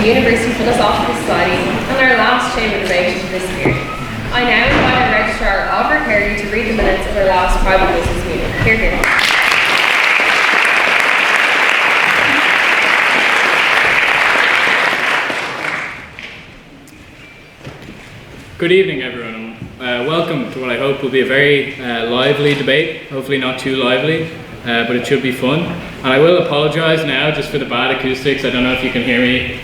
University Philosophical Society and our last chamber debate of this year. I now invite our registrar, Oliver Kerry, to read the minutes of our last private business meeting. Hear, hear. Good evening, everyone. Welcome to what I hope will be a very lively debate. Hopefully not too lively, but it should be fun. And I will apologise now just for the bad acoustics. I don't know if you can hear me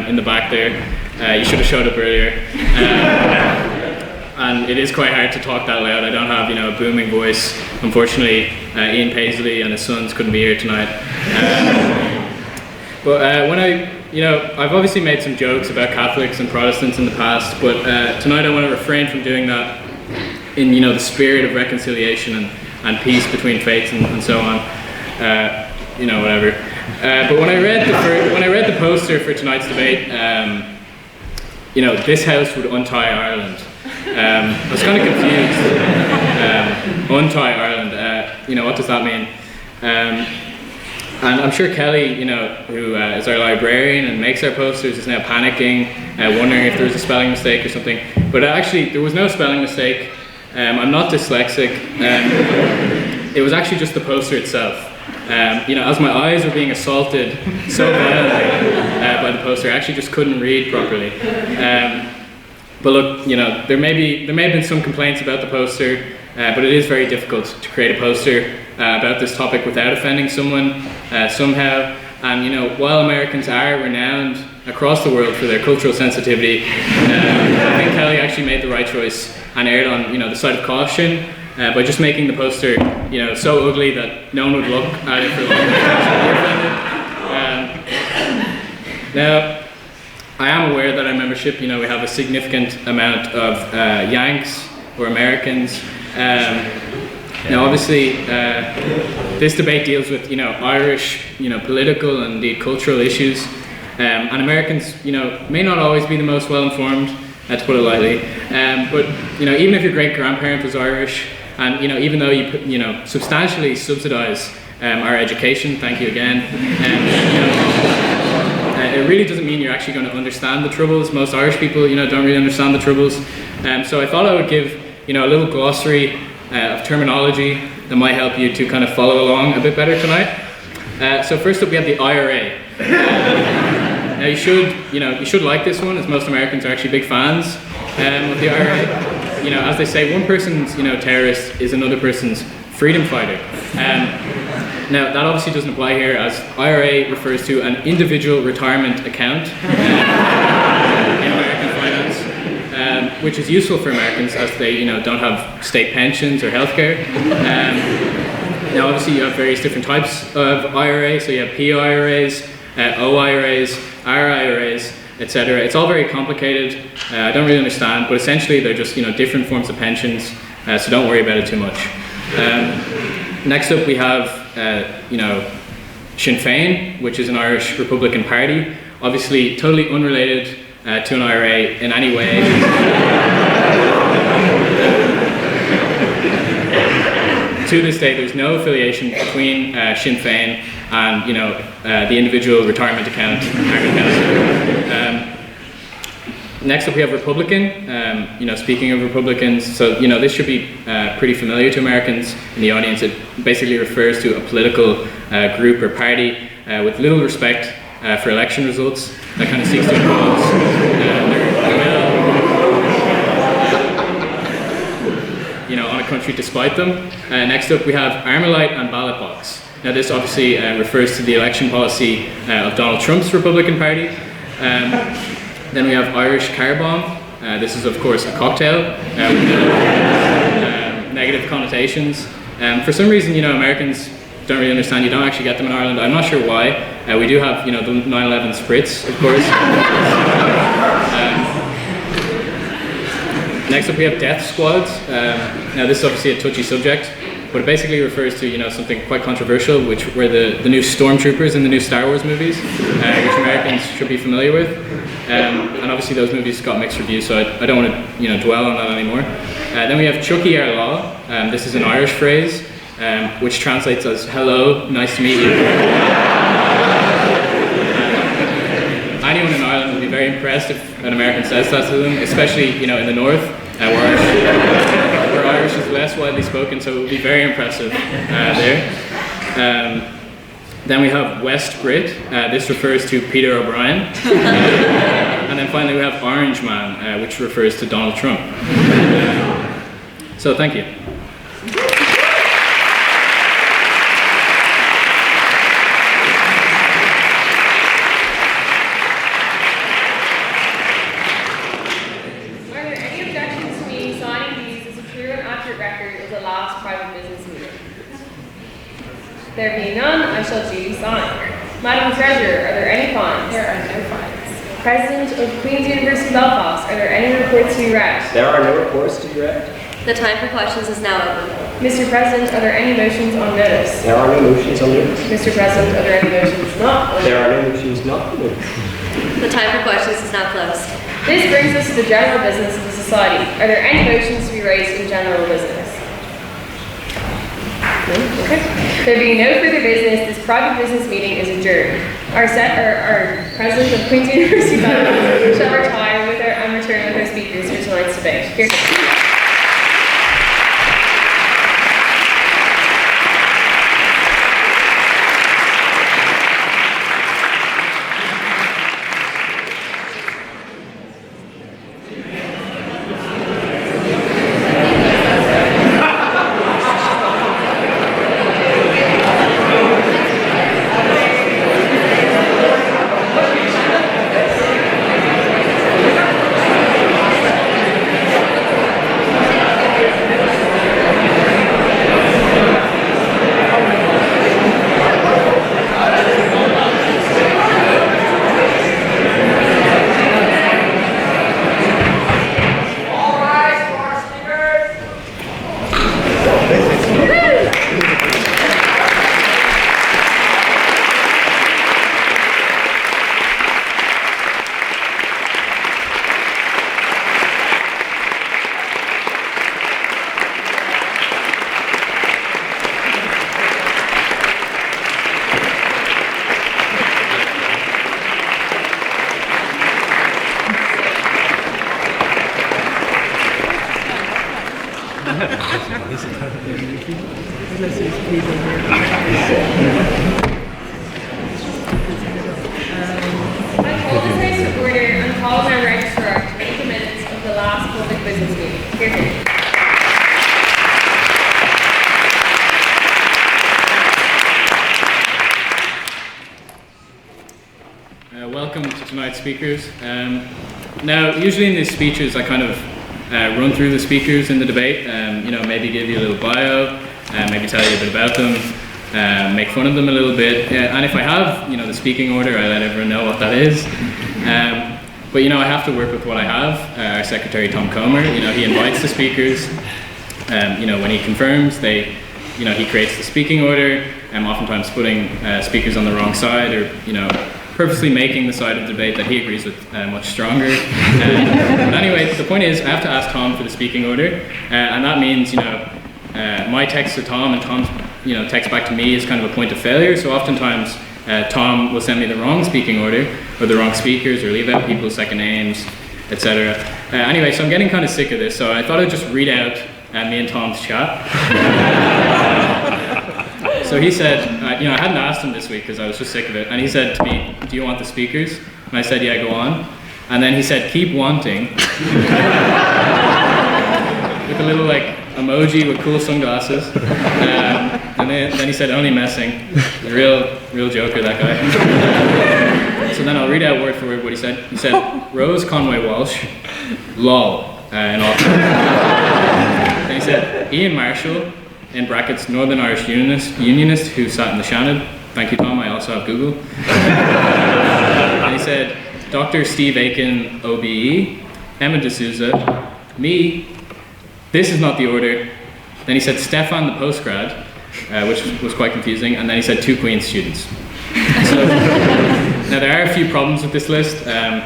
in the back there. You should have showed up earlier. And it is quite hard to talk that loud. I don't have, a booming voice. Unfortunately, Ian Paisley and his sons couldn't be here tonight. But I've obviously made some jokes about Catholics and Protestants in the past, but tonight I want to refrain from doing that in, the spirit of reconciliation and peace between faiths and so on. Whatever. But when I read the poster for tonight's debate, this house would untie Ireland. I was kind of confused. Untie Ireland. What does that mean? And I'm sure Kelly, who is our librarian and makes our posters, is now panicking, wondering if there was a spelling mistake or something. But actually, there was no spelling mistake. I'm not dyslexic. It was actually just the poster itself. As my eyes were being assaulted so violently by the poster, I actually just couldn't read properly. But look, there may have been some complaints about the poster, but it is very difficult to create a poster about this topic without offending someone somehow. And while Americans are renowned across the world for their cultural sensitivity, I think Kelly actually made the right choice and erred on the side of caution by just making the poster so ugly that no one would look at it for long. Now, I am aware that our membership, we have a significant amount of Yanks or Americans. Now, obviously, this debate deals with, Irish, political and indeed cultural issues, and Americans, may not always be the most well-informed, to put it lightly. But even if your great-grandparent was Irish, and even though you substantially subsidise our education, thank you again. It really doesn't mean you're actually going to understand the Troubles. Most Irish people, don't really understand the Troubles. So I thought I would give, a little glossary of terminology that might help you to kind of follow along a bit better tonight. So first up, we have the IRA. Now you should like this one, as most Americans are actually big fans of the IRA. As they say, one person's, terrorist is another person's freedom fighter. Now, that obviously doesn't apply here, as IRA refers to an individual retirement account in American finance, which is useful for Americans as they, don't have state pensions or healthcare. Now, obviously, you have various different types of IRA. So you have PIRAs, OIRAs, RIRAs, etc. It's all very complicated. I don't really understand, but essentially they're just, different forms of pensions. So don't worry about it too much. Next up, we have Sinn Féin, which is an Irish Republican party, obviously totally unrelated to an IRA in any way. To this day, there's no affiliation between Sinn Féin and the individual retirement account. Next up, we have Republican. Speaking of Republicans, so this should be pretty familiar to Americans in the audience. It basically refers to a political group or party with little respect for election results that kind of seeks to impose their will, on a country despite them. Next up, we have Armalite and ballot box. Now, this obviously refers to the election policy of Donald Trump's Republican Party. Then we have Irish car bomb. This is, of course, a cocktail with negative connotations. For some reason, Americans don't really understand. You don't actually get them in Ireland. I'm not sure why. We do have, the 9/11 spritz, of course. Next up, we have death squads. Now, this is obviously a touchy subject, but it basically refers to, something quite controversial, which were the new stormtroopers in the new Star Wars movies, which Americans should be familiar with. And obviously those movies got mixed reviews, so I don't want to dwell on that anymore. Then we have Chucky our law. This is an Irish phrase, which translates as hello, nice to meet you. Anyone in Ireland will be very impressed if an American says that to them, especially, you know, in the north, where Irish is less widely spoken, so it will be very impressive there. Then we have West Brit. This refers to Peter O'Brien. And then finally we have Orange Man, which refers to Donald Trump. So thank you. Are there any objections to me signing these as a true and accurate record of the last private business meeting? There being none, I shall duly sign. Madam Treasurer, are there any fines? There are no fines. President of Queen's University Belfast, are there any reports to be read? There are no reports to be read. The time for questions is now open. Mr. President, are there any motions on notice? There are no motions on notice. Mr. President, are there any motions not on There notice? are no motions not on notice. The time for questions is now closed. This brings us to the general business of the society. Are there any motions to be raised in general business? No? Okay. There being no further business, this private business meeting is adjourned. Our President of Queen's University Belfast shall retire with and return with our speakers for tonight's debate. Here. Welcome to tonight's speakers. Now, usually in these speeches, I kind of run through the speakers in the debate, you know, maybe give you a little bio, maybe tell you a bit about them, make fun of them a little bit, and if I have, you know, the speaking order, I let everyone know what that is. But, you know, I have to work with what I have. Our Secretary, Tom Comer, you know, he invites the speakers, you know, when he confirms, you know, he creates the speaking order, oftentimes putting speakers on the wrong side, or, you know, purposely making the side of the debate that he agrees with much stronger. But anyway, the point is, I have to ask Tom for the speaking order, and that means, you know, my text to Tom and Tom's, you know, text back to me is kind of a point of failure. So oftentimes, Tom will send me the wrong speaking order, or the wrong speakers, or leave out people's second names, etc. Anyway, so I'm getting kind of sick of this, so I thought I'd just read out me and Tom's chat. So he said, you know, I hadn't asked him this week because I was just sick of it, and he said to me, do you want the speakers? And I said, yeah, go on. And then he said, keep wanting. With a little, like, emoji with cool sunglasses. And then he said, only messing. A real joker, that guy. So then I'll read out word for word what he said. He said, Rose Conway-Walsh, lol, in all caps. Then he said, Ian Marshall, in brackets, Northern Irish Unionist who sat in the Shannon. Thank you, Tom, I also have Google. And he said, Dr. Steve Aiken OBE, Emma DeSouza, me, this is not the order. Then he said Stefan the postgrad, which was quite confusing, and then he said 2 Queen's students. So, now there are a few problems with this list, and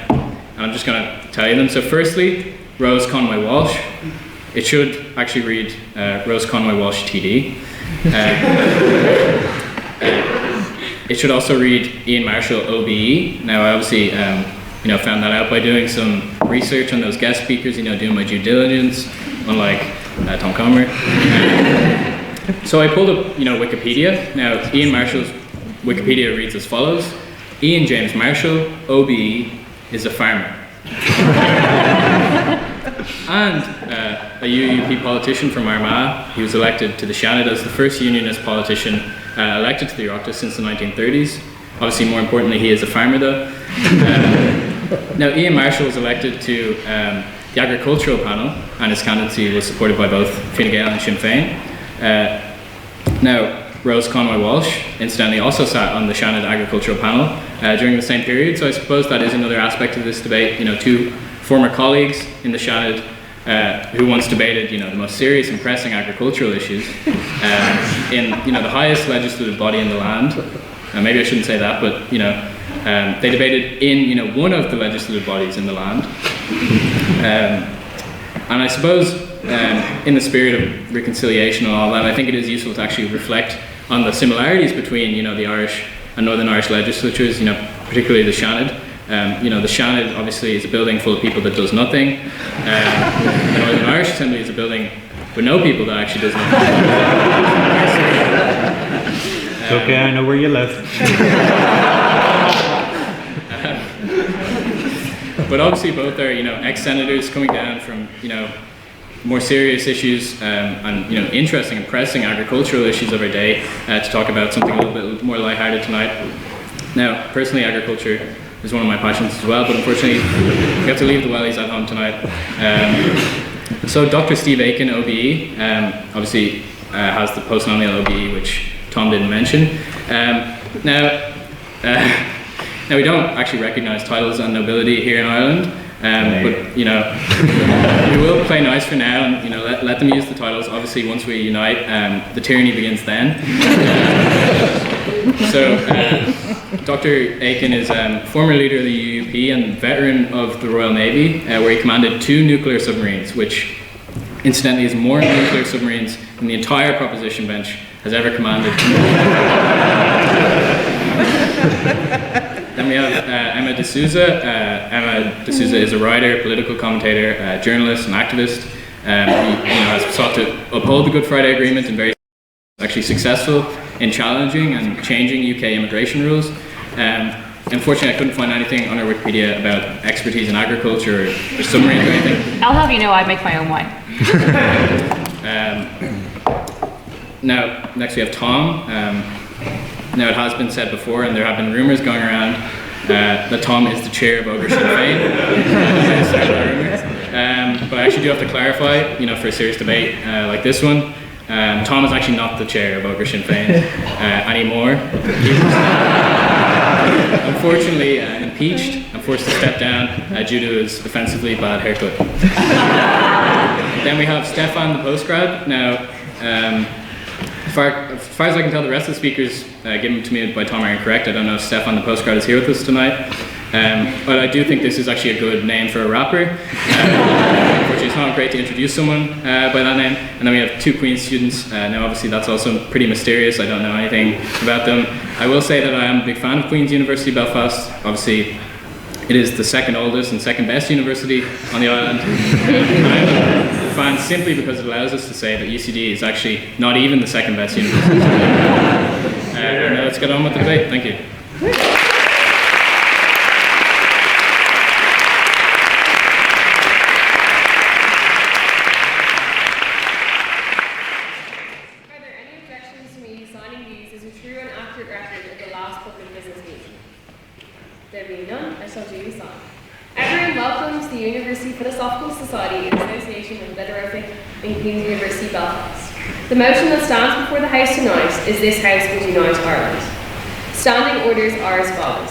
I'm just going to tell you them. So firstly, Rose Conway-Walsh. It should actually read Rose Conway-Walsh TD. It should also read Ian Marshall OBE. Now, I obviously found that out by doing some research on those guest speakers, doing my due diligence, unlike Tom Comer. So I pulled up, Wikipedia. Now, Ian Marshall's Wikipedia reads as follows: Ian James Marshall, OBE, is a farmer. And a UUP politician from Armagh. He was elected to the Seanad as the first unionist politician elected to the Oireachtas since the 1930s. Obviously, more importantly, he is a farmer though. Now, Ian Marshall was elected to the agricultural panel, and his candidacy was supported by both Fine Gael and Sinn Féin. Now, Rose Conway-Walsh, incidentally, also sat on the Seanad agricultural panel during the same period, so I suppose that is another aspect of this debate. Two former colleagues in the Seanad who once debated, the most serious and pressing agricultural issues in, the highest legislative body in the land. Maybe I shouldn't say that, but they debated in, one of the legislative bodies in the land. And I suppose, in the spirit of reconciliation and all that, I think it is useful to actually reflect on the similarities between, the Irish and Northern Irish legislatures, particularly the Seanad. The Seanad obviously is a building full of people that does nothing. The Northern Irish Assembly is a building with no people that actually does nothing. It's okay, I know where you live. But obviously both are, ex-senators coming down from, more serious issues and, interesting and pressing agricultural issues of our day to talk about something a little bit more lighthearted tonight. Now, personally, agriculture is one of my passions as well, but unfortunately, we have to leave the wellies at home tonight. So Dr. Steve Aiken OBE, obviously has the post-nominal OBE, which Tom didn't mention. Now we don't actually recognise titles and nobility here in Ireland, but we will play nice for now and let them use the titles. Obviously, once we unite, the tyranny begins then. So, Dr. Aiken is former leader of the UUP and veteran of the Royal Navy, where he commanded 2 nuclear submarines, which incidentally is more nuclear submarines than the entire proposition bench has ever commanded. Then we have Emma DeSouza. Emma DeSouza is a writer, political commentator, journalist, and activist. He has sought to uphold the Good Friday Agreement and very actually successful in challenging and changing UK immigration rules. Unfortunately, I couldn't find anything on our Wikipedia about expertise in agriculture or submarines or anything. I'll have you know I make my own wine. Now, next we have Tom. Now, it has been said before, and there have been rumours going around that Tom is the chair of Ogre Sinn Féin. But I actually do have to clarify, for a serious debate like this one, Tom is actually not the chair of Ogre Sinn Féin anymore. He was unfortunately impeached and forced to step down due to his offensively bad haircut. Then we have Stefan, the postgrad. Now, as far as I can tell, the rest of the speakers given to me by Tom are incorrect. I don't know if Stefan, the postgrad, is here with us tonight. But I do think this is actually a good name for a rapper. Unfortunately, it's not great to introduce someone by that name. And then we have 2 Queen's students. Now, obviously, that's also pretty mysterious. I don't know anything about them. I will say that I am a big fan of Queen's University Belfast. Obviously, it is the second oldest and second best university on the island. I'm a fan simply because it allows us to say that UCD is actually not even the second best university. Now let's get on with the debate. Thank you. Are there any objections to me signing these as a true and accurate record of the last public business meeting? There being none, I shall duly sign. Everyone welcome to the University Philosophical Society in association with Literific in Queen's University Belfast. The motion that stands before the House tonight is this House would unite Ireland. Standing orders are as follows.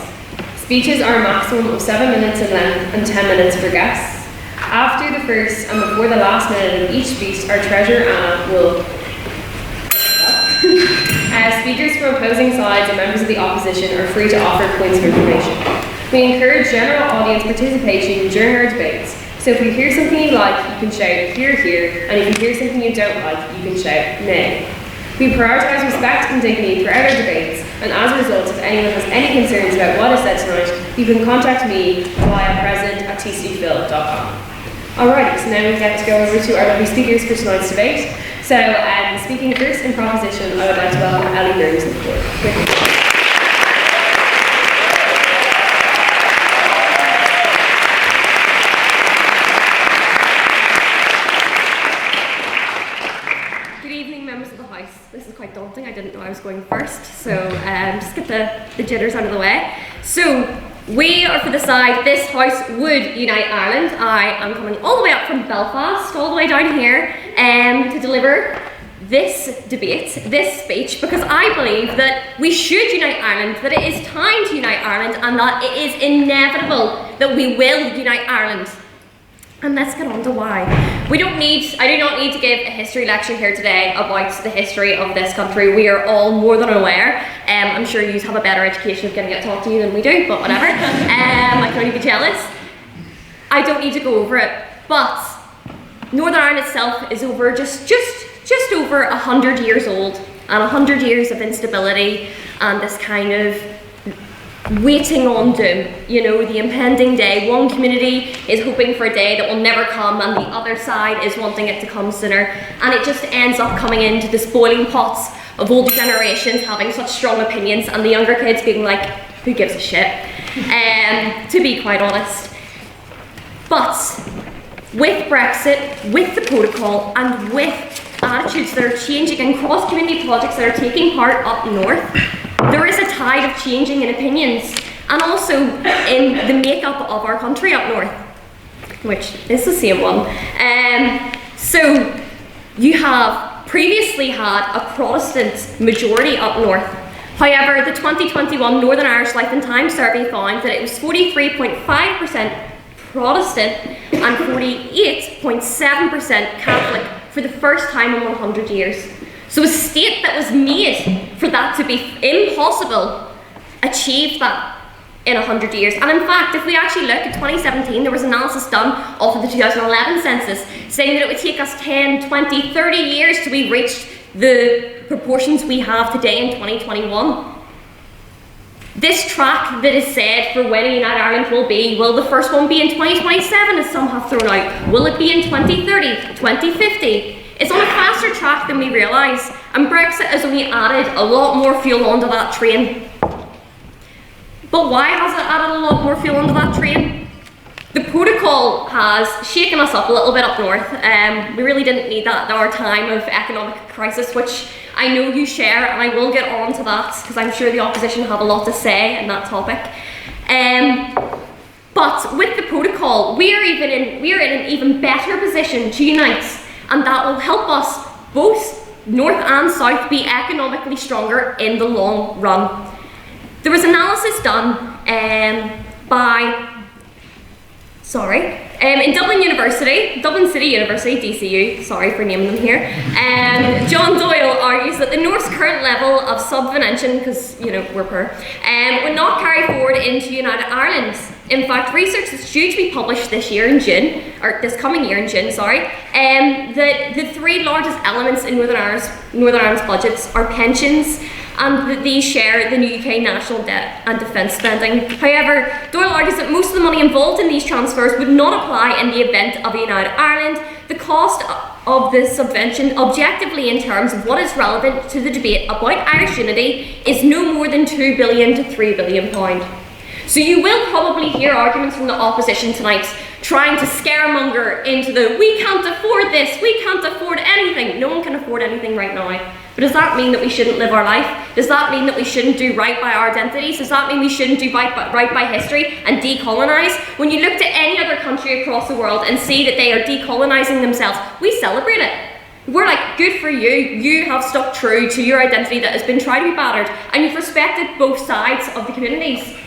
Speeches are a maximum of 7 minutes in length and 10 minutes for guests. After the first and before the last minute of each speech, our Treasurer Anna will speakers from opposing sides and members of the opposition are free to offer points of information. We encourage general audience participation during our debates, so if you hear something you like, you can shout "hear, hear," and if you hear something you don't like, you can shout "nay." We prioritise respect and dignity throughout our debates, and as a result, if anyone has any concerns about what is said tonight, you can contact me via president@tcdphil.com. Alrighty, so now we get to go over to our lovely speakers for tonight's debate. So, speaking first in proposition, I would like to welcome Ellie Byrne to the floor. This is quite daunting. I didn't know I was going first, so just get the jitters out of the way. So we are for the side, this house would unite Ireland. I am coming all the way up from Belfast, all the way down here to deliver this debate, this speech, because I believe that we should unite Ireland, that it is time to unite Ireland, and that it is inevitable that we will unite Ireland. And let's get on to why. I do not need to give a history lecture here today about the history of this country. We are all more than aware. I'm sure you have a better education of getting it taught to you than we do, but whatever. I can only be jealous. I don't need to go over it, but Northern Ireland itself is over just over 100 years old, and 100 years of instability and this kind of waiting on doom, you know, the impending day. One community is hoping for a day that will never come, and the other side is wanting it to come sooner, and it just ends up coming into the boiling pots of older generations having such strong opinions, and the younger kids being like, who gives a shit, to be quite honest. But with Brexit, with the protocol, and with attitudes that are changing and cross-community projects that are taking part up north, there is a tide of changing in opinions, and also in the makeup of our country up north, which is the same one. So you have previously had a Protestant majority up north. However, the 2021 Northern Irish Life and Times survey found that it was 43.5% Protestant and 48.7% Catholic for the first time in 100 years. So a state that was made for that to be impossible achieved that in 100 years. And in fact, if we actually look at 2017, there was analysis done off of the 2011 census saying that it would take us 10, 20, 30 years till we reached the proportions we have today in 2021. This track that is said for when United Ireland will the first one be in 2027, as some have thrown out? Will it be in 2030, 2050? It's on a faster track than we realise, and Brexit has only added a lot more fuel onto that train. But why has it added a lot more fuel onto that train? The protocol has shaken us up a little bit up north. We really didn't need that in our time of economic crisis, which I know you share, and I will get on to that because I'm sure the opposition have a lot to say in that topic. But with the protocol, we are in an even better position to unite, and that will help us, both north and south, be economically stronger in the long run. There was analysis done in Dublin City University, DCU, sorry for naming them here. John Doyle argues that the North's current level of subvention, because we're poor, would not carry forward into United Ireland. In fact, research that's due to be published this coming year in June, that the three largest elements in Northern Ireland's budgets are pensions, and that these share the UK national debt and defence spending. However, Doyle argues that most of the money involved in these transfers would not apply in the event of a United Ireland. The cost of the subvention, objectively in terms of what is relevant to the debate about Irish unity, is no more than £2 billion to £3 billion. So you will probably hear arguments from the opposition tonight trying to scaremonger into the we can't afford this, we can't afford anything. No one can afford anything right now. But does that mean that we shouldn't live our life? Does that mean that we shouldn't do right by our identities? Does that mean we shouldn't do right by history and decolonise? When you look to any other country across the world and see that they are decolonising themselves, we celebrate it. We're like, good for you, you have stuck true to your identity that has been tried to be battered, and you've respected both sides of the communities.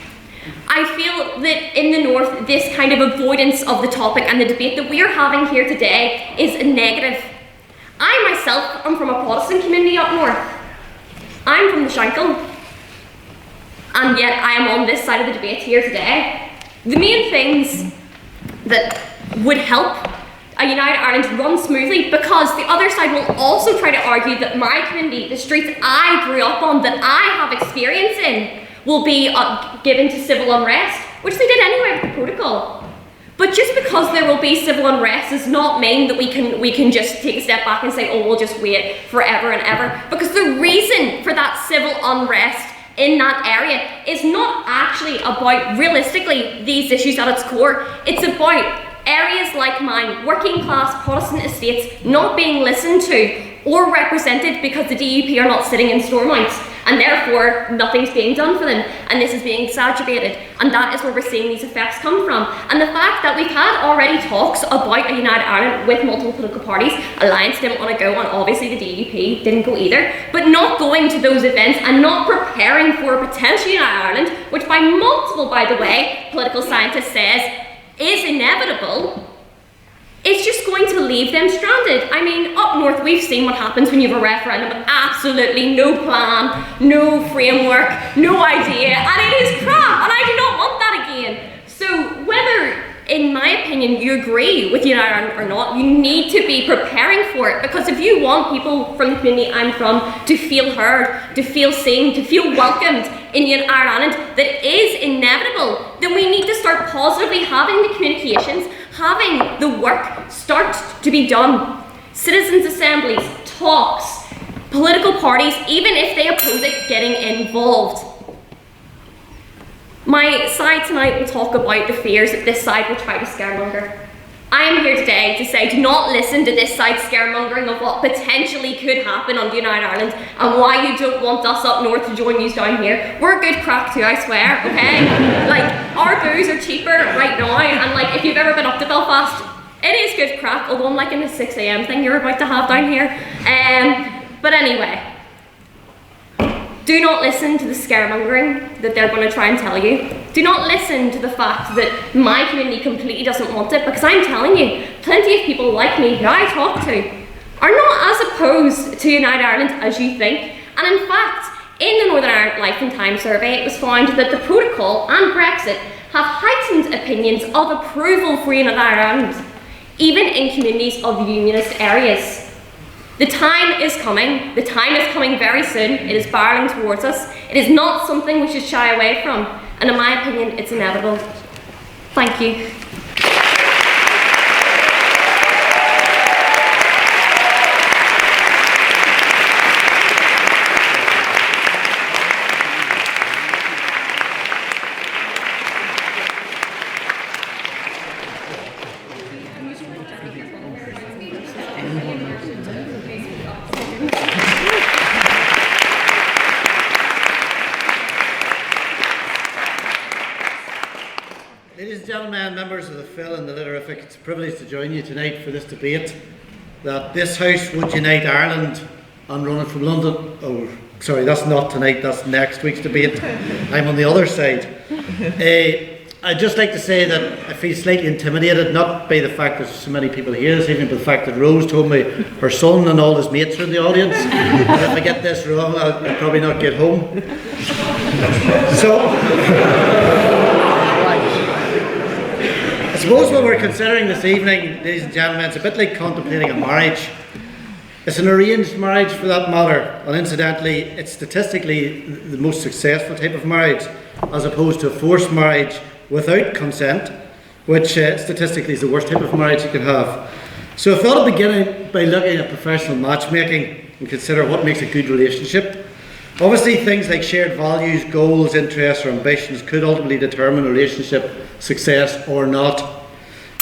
I feel that in the North, this kind of avoidance of the topic and the debate that we are having here today is a negative. I myself am from a Protestant community up north. I'm from the Shankill, and yet I am on this side of the debate here today. The main things that would help a United Ireland run smoothly, because the other side will also try to argue that my community, the streets I grew up on, that I have experience in, will be given to civil unrest, which they did anyway with the protocol. But just because there will be civil unrest does not mean that we can just take a step back and say, oh, we'll just wait forever and ever. Because the reason for that civil unrest in that area is not actually about, realistically, these issues at its core. It's about areas like mine, working class Protestant estates, not being listened to or represented because the DUP are not sitting in Stormounts, and therefore nothing's being done for them, and this is being exacerbated, and that is where we're seeing these effects come from. And the fact that we've had already talks about a United Ireland with multiple political parties, Alliance didn't want to go, and obviously the DUP didn't go either, but not going to those events and not preparing for a potential United Ireland, which by multiple, by the way, political scientists says is inevitable, it's just going to leave them stranded. I mean, up north, we've seen what happens when you have a referendum with absolutely no plan, no framework, no idea, and it is crap, and I do not want that again. So whether, in my opinion, you agree with United Ireland or not, you need to be preparing for it, because if you want people from the community I'm from to feel heard, to feel seen, to feel welcomed in United Ireland, that is inevitable, then we need to start positively having the communications, having the work start to be done. Citizens' assemblies, talks, political parties, even if they oppose it, getting involved. My side tonight will talk about the fears that this side will try to scaremonger. I am here today to say, do not listen to this side's scaremongering of what potentially could happen on United Ireland and why you don't want us up north to join you down here. We're good crack too, I swear, okay? Like, our booze are cheaper right now, and like, if you've ever been up to Belfast, it is good crack, although I'm liking the 6 AM thing you're about to have down here. But anyway, do not listen to the scaremongering that they're going to try and tell you. Do not listen to the fact that my community completely doesn't want it, because I'm telling you, plenty of people like me who I talk to are not as opposed to United Ireland as you think. And in fact, in the Northern Ireland Life and Time survey, it was found that the protocol and Brexit have heightened opinions of approval for United Ireland, even in communities of unionist areas. The time is coming. The time is coming very soon. It is barreling towards us. It is not something we should shy away from. And in my opinion, it's inevitable. Thank you. Ladies and gentlemen, members of the Phil and the Literific, it's a privilege to join you tonight for this debate that this House would unite Ireland and run it from London. Oh, sorry, that's not tonight, that's next week's debate. I'm on the other side. I'd just like to say that I feel slightly intimidated, not by the fact that there's so many people here this evening, but the fact that Rose told me her son and all his mates are in the audience. And if I get this wrong, I'll probably not get home. I suppose what we're considering this evening, ladies and gentlemen, it's a bit like contemplating a marriage. It's an arranged marriage for that matter, and incidentally, it's statistically the most successful type of marriage, as opposed to a forced marriage without consent, which statistically is the worst type of marriage you can have. So I thought I'd begin by looking at professional matchmaking and consider what makes a good relationship. Obviously, things like shared values, goals, interests, or ambitions could ultimately determine relationship success or not.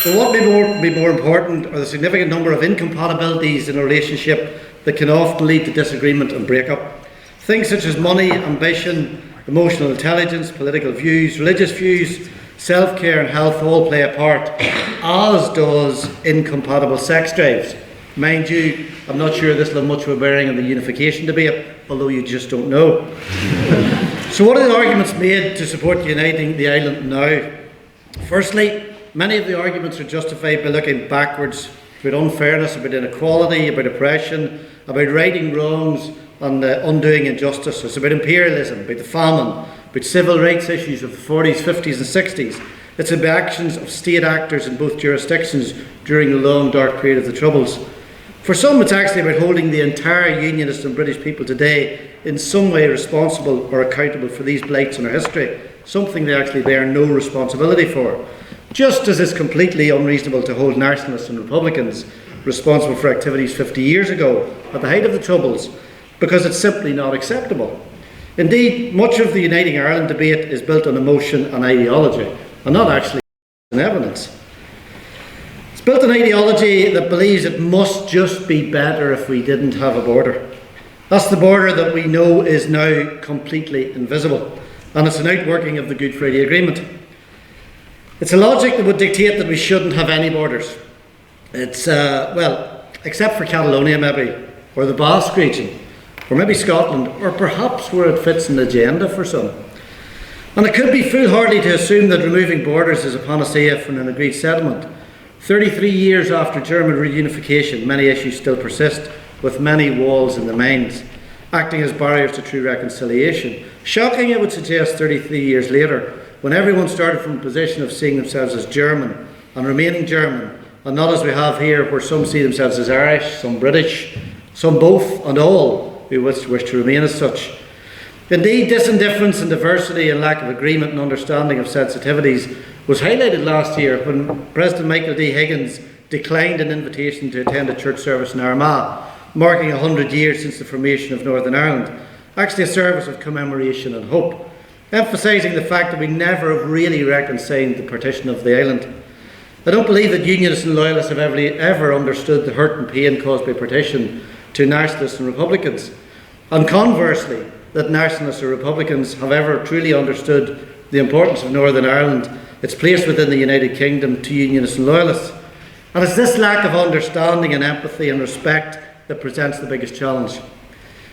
But what may be more important are the significant number of incompatibilities in a relationship that can often lead to disagreement and breakup. Things such as money, ambition, emotional intelligence, political views, religious views, self-care and health all play a part, as does incompatible sex drives. Mind you, I'm not sure this will have much of a bearing on the unification debate, although you just don't know. So what are the arguments made to support uniting the island now? Firstly, many of the arguments are justified by looking backwards about unfairness, about inequality, about oppression, about righting wrongs and undoing injustice. It's about imperialism, about the famine, about civil rights issues of the 40s, 50s and 60s, It's the actions of state actors in both jurisdictions during the long dark period of the Troubles. For some, it's actually about holding the entire Unionist and British people today in some way responsible or accountable for these blights in our history, something they actually bear no responsibility for. Just as it's completely unreasonable to hold nationalists and Republicans responsible for activities 50 years ago, at the height of the Troubles, because it's simply not acceptable. Indeed, much of the Uniting Ireland debate is built on emotion and ideology, and not actually on evidence. It's built on ideology that believes it must just be better if we didn't have a border. That's the border that we know is now completely invisible, and it's an outworking of the Good Friday Agreement. It's a logic that would dictate that we shouldn't have any borders. It's, well, except for Catalonia maybe, or the Basque region, or maybe Scotland, or perhaps where it fits an agenda for some. And it could be foolhardy to assume that removing borders is a panacea for an agreed settlement. 33 years after German reunification, many issues still persist, with many walls in the minds, acting as barriers to true reconciliation. Shocking, I would suggest, 33 years later, when everyone started from a position of seeing themselves as German and remaining German, and not as we have here, where some see themselves as Irish, some British, some both, and all who wish to remain as such. Indeed, this indifference and diversity and lack of agreement and understanding of sensitivities was highlighted last year when President Michael D. Higgins declined an invitation to attend a church service in Armagh, marking 100 years since the formation of Northern Ireland, actually a service of commemoration and hope, emphasising the fact that we never have really reconciled the partition of the island. I don't believe that Unionists and Loyalists have ever understood the hurt and pain caused by partition to Nationalists and Republicans, and conversely, that Nationalists or Republicans have ever truly understood the importance of Northern Ireland, its place within the United Kingdom, to Unionists and Loyalists. And it's this lack of understanding and empathy and respect that presents the biggest challenge.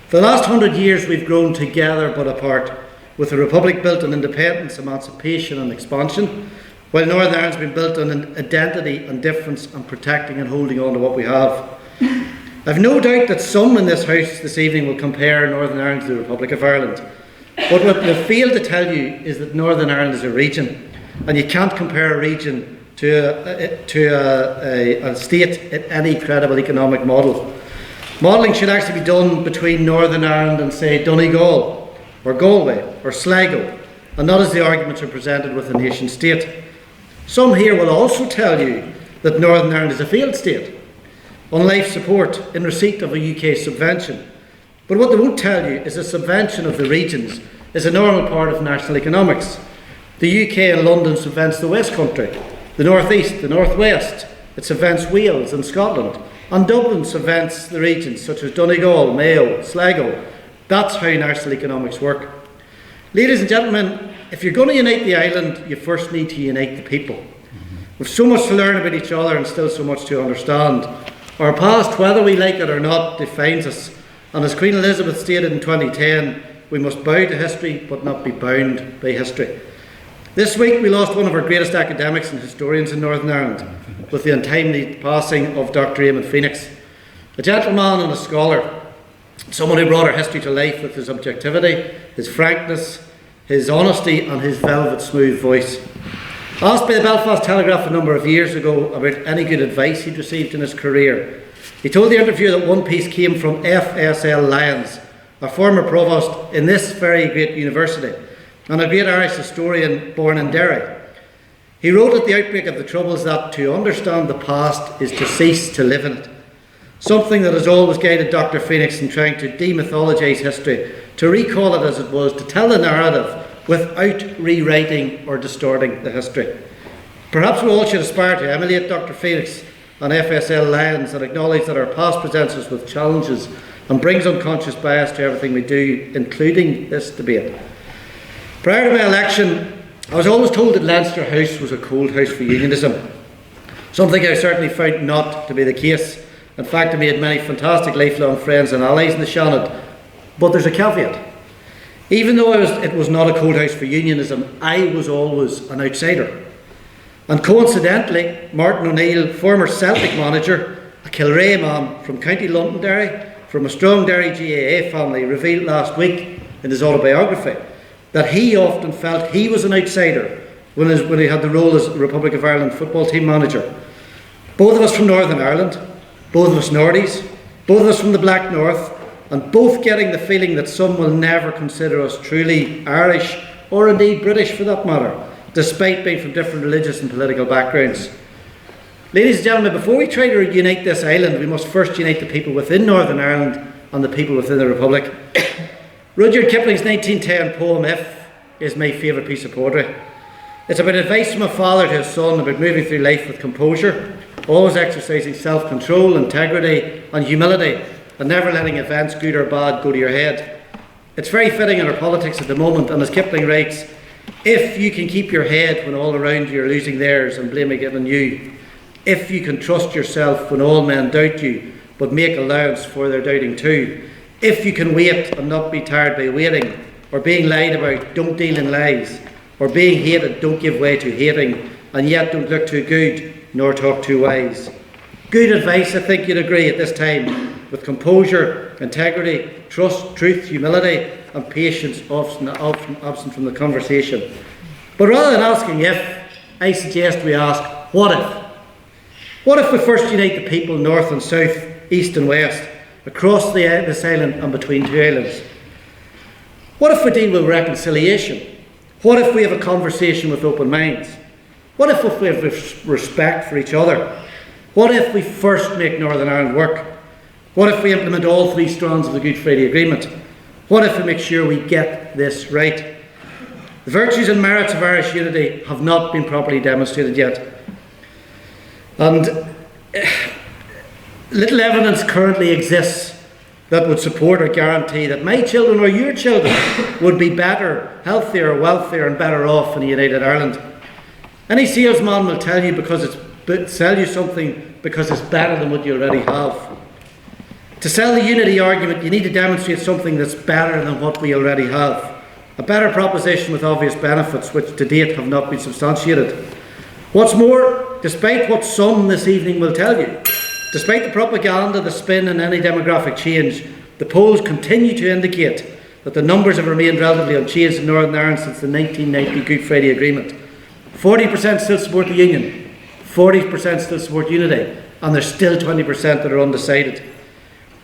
For the last 100 years we've grown together but apart, with the Republic built on independence, emancipation and expansion, while Northern Ireland's been built on identity and difference and protecting and holding on to what we have. I've no doubt that some in this House this evening will compare Northern Ireland to the Republic of Ireland. But what they'll fail to tell you is that Northern Ireland is a region, and you can't compare a region to a state in any credible economic model. Modelling should actually be done between Northern Ireland and, say, Donegal, or Galway, or Sligo, and not as the arguments are presented with a nation state. Some here will also tell you that Northern Ireland is a failed state, on life support in receipt of a UK subvention. But what they won't tell you is the subvention of the regions is a normal part of national economics. The UK and London subvents the West Country, the North East, the North West. It subvents Wales and Scotland. And Dublin subvents the regions such as Donegal, Mayo, Sligo. That's how national economics work. Ladies and gentlemen, if you're going to unite the island, you first need to unite the people. We've so much to learn about each other and still so much to understand. Our past, whether we like it or not, defines us. And as Queen Elizabeth stated in 2010, we must bow to history but not be bound by history. This week we lost one of our greatest academics and historians in Northern Ireland with the untimely passing of Dr. Eoin Phoenix, a gentleman and a scholar, someone who brought our history to life with his objectivity, his frankness, his honesty and his velvet smooth voice. Asked by the Belfast Telegraph a number of years ago about any good advice he'd received in his career, he told the interviewer that one piece came from FSL Lyons, a former provost in this very great university, and a great Irish historian born in Derry. He wrote at the outbreak of the Troubles that to understand the past is to cease to live in it, something that has always guided Dr. Phoenix in trying to demythologise history, to recall it as it was, to tell the narrative without rewriting or distorting the history. Perhaps we all should aspire to emulate Dr. Phoenix and FSL Lyons and acknowledge that our past presents us with challenges and brings unconscious bias to everything we do, including this debate. Prior to my election, I was always told that Leinster House was a cold house for unionism, something I certainly found not to be the case. In fact, I made many fantastic lifelong friends and allies in the Seanad, but there's a caveat. Even though it was not a cold house for unionism, I was always an outsider. And coincidentally, Martin O'Neill, former Celtic manager, a Kilrea man from County Londonderry, from a strong Derry GAA family, revealed last week in his autobiography that he often felt he was an outsider when he had the role as Republic of Ireland football team manager. Both of us from Northern Ireland, both of us Nordies, both of us from the Black North, and both getting the feeling that some will never consider us truly Irish, or indeed British for that matter, despite being from different religious and political backgrounds. Ladies and gentlemen, before we try to unite this island, we must first unite the people within Northern Ireland and the people within the Republic. Rudyard Kipling's 1910 poem, If, is my favourite piece of poetry. It's about advice from a father to his son about moving through life with composure, always exercising self-control, integrity and humility, and never letting events, good or bad, go to your head. It's very fitting in our politics at the moment, and as Kipling writes, if you can keep your head when all around you are losing theirs and blame it on you, if you can trust yourself when all men doubt you, but make allowance for their doubting too, if you can wait and not be tired by waiting, or being lied about, don't deal in lies, or being hated, don't give way to hating, and yet don't look too good, nor talk too wise. Good advice, I think you'd agree at this time, with composure, integrity, trust, truth, humility, and patience often absent from the conversation. But rather than asking if, I suggest we ask, what if? What if we first unite the people north and south, east and west, across this island and between two islands? What if we deal with reconciliation? What if we have a conversation with open minds? What if we have respect for each other? What if we first make Northern Ireland work? What if we implement all three strands of the Good Friday Agreement? What if we make sure we get this right? The virtues and merits of Irish unity have not been properly demonstrated yet. And little evidence currently exists that would support or guarantee that my children or your children would be better, healthier, wealthier and better off in a united Ireland. Any salesman will tell you sell you something because it's better than what you already have. To sell the unity argument, you need to demonstrate something that's better than what we already have. A better proposition with obvious benefits, which to date have not been substantiated. What's more, despite what some this evening will tell you, despite the propaganda, the spin and any demographic change, the polls continue to indicate that the numbers have remained relatively unchanged in Northern Ireland since the 1990 Good Friday Agreement. 40% still support the Union, 40% still support unity, and there's still 20% that are undecided.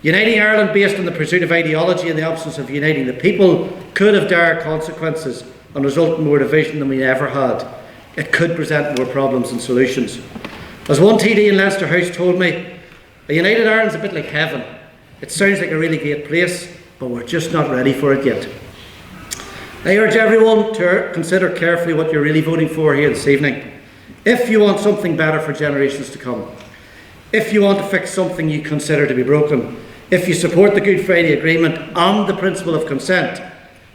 Uniting Ireland based on the pursuit of ideology in the absence of uniting the people could have dire consequences and result in more division than we ever had. It could present more problems than solutions. As one TD in Leinster House told me, a united Ireland's a bit like heaven. It sounds like a really great place, but we're just not ready for it yet. I urge everyone to consider carefully what you're really voting for here this evening. If you want something better for generations to come, if you want to fix something you consider to be broken, if you support the Good Friday Agreement and the principle of consent,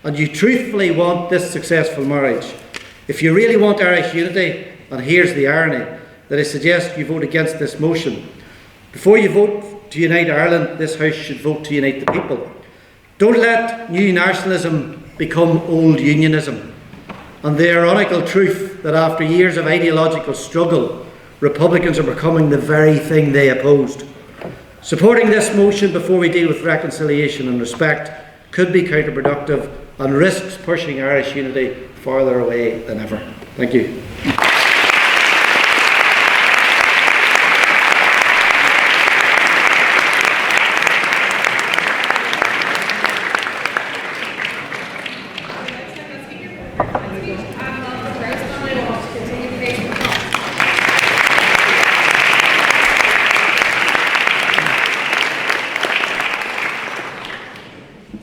and you truthfully want this successful marriage, if you really want Irish unity, and here's the irony, that I suggest you vote against this motion. Before you vote to unite Ireland, this House should vote to unite the people. Don't let new nationalism become old unionism. And the ironical truth that after years of ideological struggle, Republicans are becoming the very thing they opposed. Supporting this motion before we deal with reconciliation and respect could be counterproductive and risks pushing Irish unity farther away than ever. Thank you.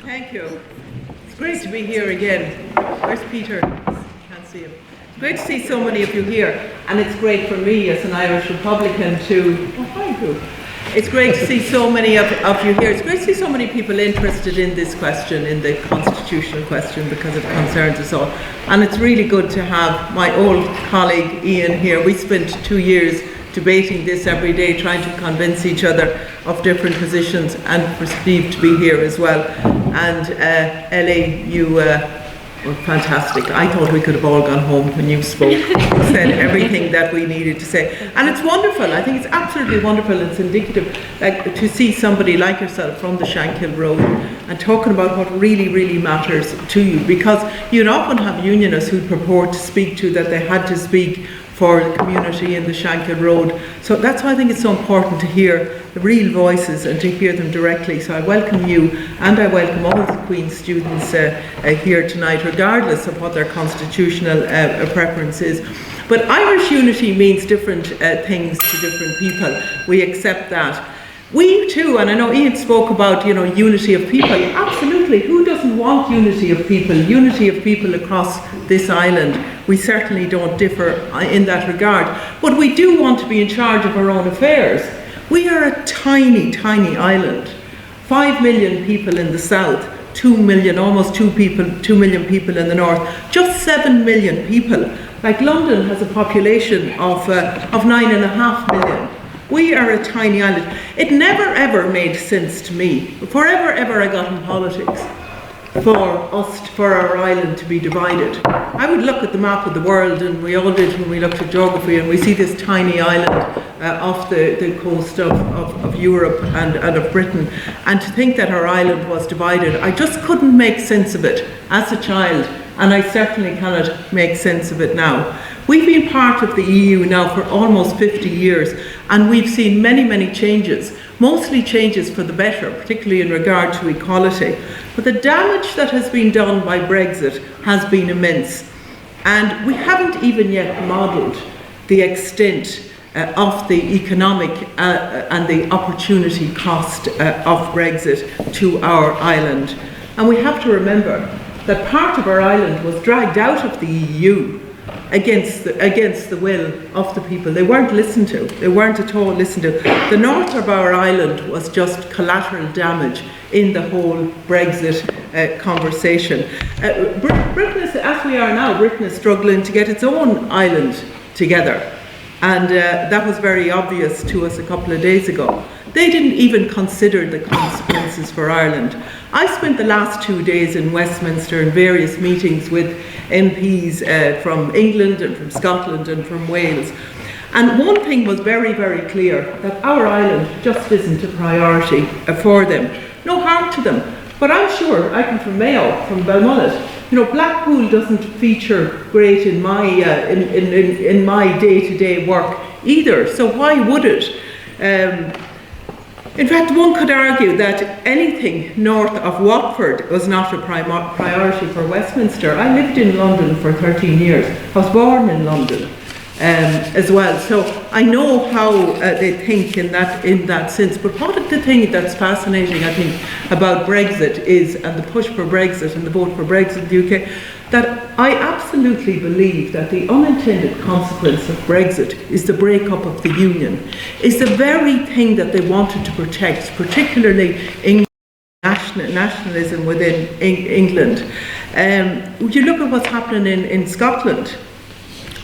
Thank you. It's great to be here again. Where's Peter? Can't see him. It's great to see so many of you here, and it's great for me as an Irish Republican to. Oh, thank you. It's great to see so many of you here. It's great to see so many people interested in this question, in the constitutional question, because it concerns us all. And it's really good to have my old colleague Eoin here. We spent 2 years debating this every day, trying to convince each other of different positions, and for Steve to be here as well. And Ellie, you were fantastic. I thought we could have all gone home when you spoke. You said everything that we needed to say. And it's wonderful. I think it's absolutely wonderful. It's indicative, like, to see somebody like yourself from the Shankill Road and talking about what really, really matters to you. Because you'd often have unionists who purport to speak to that they had to speak for the community in the Shankill Road. So that's why I think it's so important to hear the real voices and to hear them directly. So I welcome you, and I welcome all the Queen's students here tonight, regardless of what their constitutional preference is. But Irish unity means different things to different people. We accept that. We too, and I know Ian spoke about, you know, unity of people. Absolutely, who doesn't want unity of people? Unity of people across this island. We certainly don't differ in that regard. But we do want to be in charge of our own affairs. We are a tiny, tiny island. 5 million people in the south, 2 million, almost 2 million people in the north, just 7 million people. Like London has a population of 9.5 million. We are a tiny island. It never ever made sense to me, before ever I got in politics, for our island to be divided. I would look at the map of the world, and we all did when we looked at geography, and we see this tiny island off the coast of Europe and of Britain, and to think that our island was divided, I just couldn't make sense of it as a child, and I certainly cannot make sense of it now. We've been part of the EU now for almost 50 years, and we've seen many, many changes, mostly changes for the better, particularly in regard to equality. But the damage that has been done by Brexit has been immense, and we haven't even yet modelled the extent of the economic and the opportunity cost of Brexit to our island. And we have to remember that part of our island was dragged out of the EU against the will of the people. They weren't listened to. They weren't at all listened to. The north of our island was just collateral damage in the whole Brexit conversation. Britain is, as we are now, Britain is struggling to get its own island together. And that was very obvious to us a couple of days ago. They didn't even consider the consequences for Ireland. I spent the last 2 days in Westminster in various meetings with MPs from England and from Scotland and from Wales. And one thing was very, very clear, that our island just isn't a priority for them. No harm to them. But I'm sure, I come from Mayo, from Belmullet, you know, Blackpool doesn't feature great in my in my day-to-day work either. So why would it? In fact, one could argue that anything north of Watford was not a priority for Westminster. I lived in London for 13 years. I was born in London as well. So I know how they think in that sense. But what the thing that's fascinating, I think, about Brexit is, and the push for Brexit and the vote for Brexit in the UK, that I absolutely believe that the unintended consequence of Brexit is the breakup of the Union, is the very thing that they wanted to protect, particularly nationalism within England. You look at what's happening in Scotland.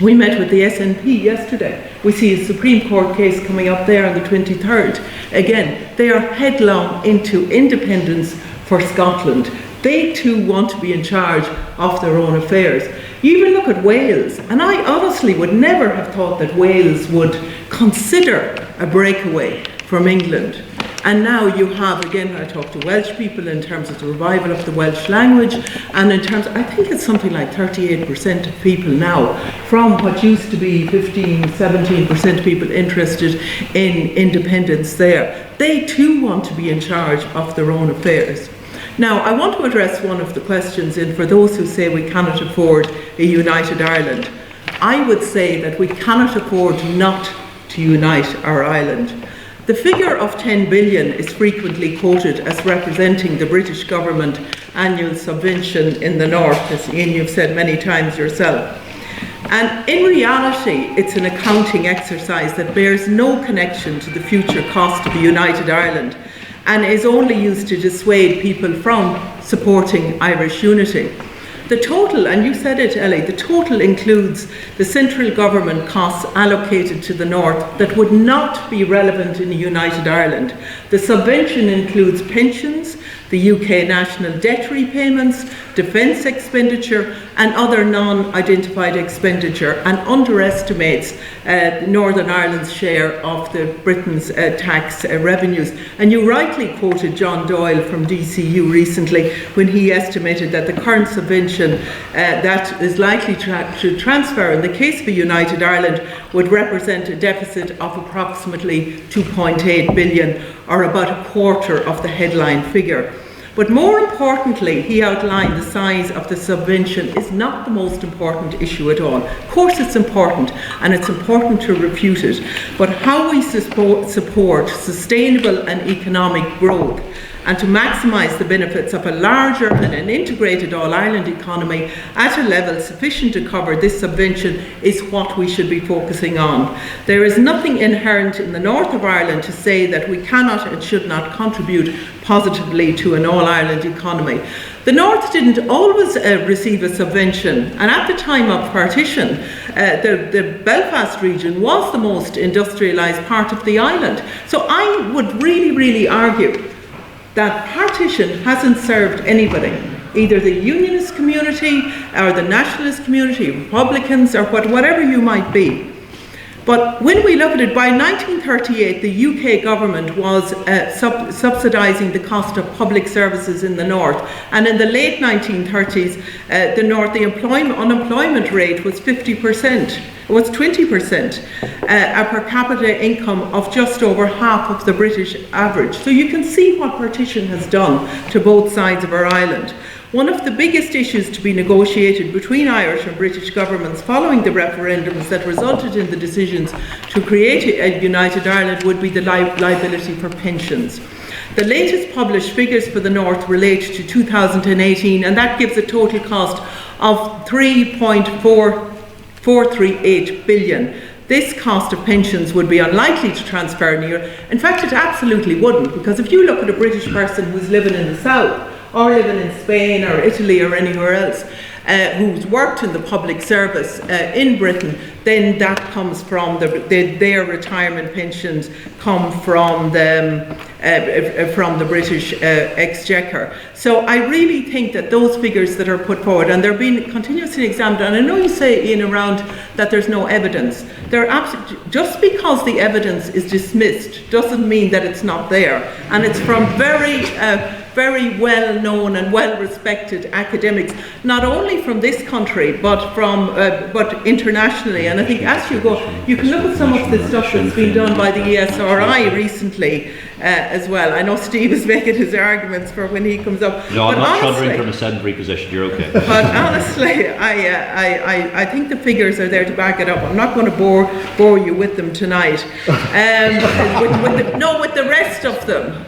We met with the SNP yesterday. We see a Supreme Court case coming up there on the 23rd. Again, they are headlong into independence for Scotland. They too want to be in charge of their own affairs. You even look at Wales, and I honestly would never have thought that Wales would consider a breakaway from England. And now you have, again, I talked to Welsh people in terms of the revival of the Welsh language, and in terms, I think it's something like 38% of people now, from what used to be 15, 17% of people interested in independence there. They too want to be in charge of their own affairs. Now, I want to address one of the questions in for those who say we cannot afford a united Ireland. I would say that we cannot afford not to unite our island. The figure of 10 billion is frequently quoted as representing the British government annual subvention in the north, as Ian, you've said many times yourself. And in reality, it's an accounting exercise that bears no connection to the future cost of a united Ireland, and is only used to dissuade people from supporting Irish unity. The total, and you said it, Ellie, the total includes the central government costs allocated to the north that would not be relevant in a united Ireland. The subvention includes pensions, the UK national debt repayments, defence expenditure and other non-identified expenditure, and underestimates Northern Ireland's share of Britain's tax revenues. And you rightly quoted John Doyle from DCU recently when he estimated that the current subvention that is likely to transfer in the case of United Ireland would represent a deficit of approximately 2.8 billion, or about a quarter of the headline figure. But more importantly, he outlined the size of the subvention is not the most important issue at all. Of course it's important, and it's important to refute it, but how we support sustainable and economic growth and to maximise the benefits of a larger and an integrated all-Ireland economy at a level sufficient to cover this subvention is what we should be focusing on. There is nothing inherent in the north of Ireland to say that we cannot and should not contribute positively to an all-Ireland economy. The North didn't always receive a subvention, and at the time of partition, the Belfast region was the most industrialised part of the island. So I would really argue that partition hasn't served anybody, either the unionist community or the nationalist community, Republicans or whatever you might be. But when we look at it, by 1938 the UK government was subsidising the cost of public services in the north, and in the late 1930s the unemployment rate was 50%. It was 20%, a per capita income of just over half of the British average. So you can see what partition has done to both sides of our island. One of the biggest issues to be negotiated between Irish and British governments following the referendums that resulted in the decisions to create a united Ireland would be the liability for pensions. The latest published figures for the North relate to 2018, and that gives a total cost of 3.438 billion. This cost of pensions would be unlikely to transfer near. In fact, it absolutely wouldn't, because if you look at a British person who's living in the south, or living in Spain or Italy or anywhere else, who's worked in the public service in Britain, then that comes from their retirement pensions come from the British Exchequer. So I really think that those figures that are put forward, and they're being continuously examined, and I know you say, Ian, around that there's no evidence. Just because the evidence is dismissed doesn't mean that it's not there, and it's from very well-known and well-respected academics, not only from this country but internationally. And I think as you go, you can look at some of the stuff that's been done by the ESRI recently as well. I know Steve is making his arguments for when he comes up. No, I'm not shuddering from a sedentary position. You're okay. But honestly, I think the figures are there to back it up. I'm not going to bore you with them tonight. With the rest of them.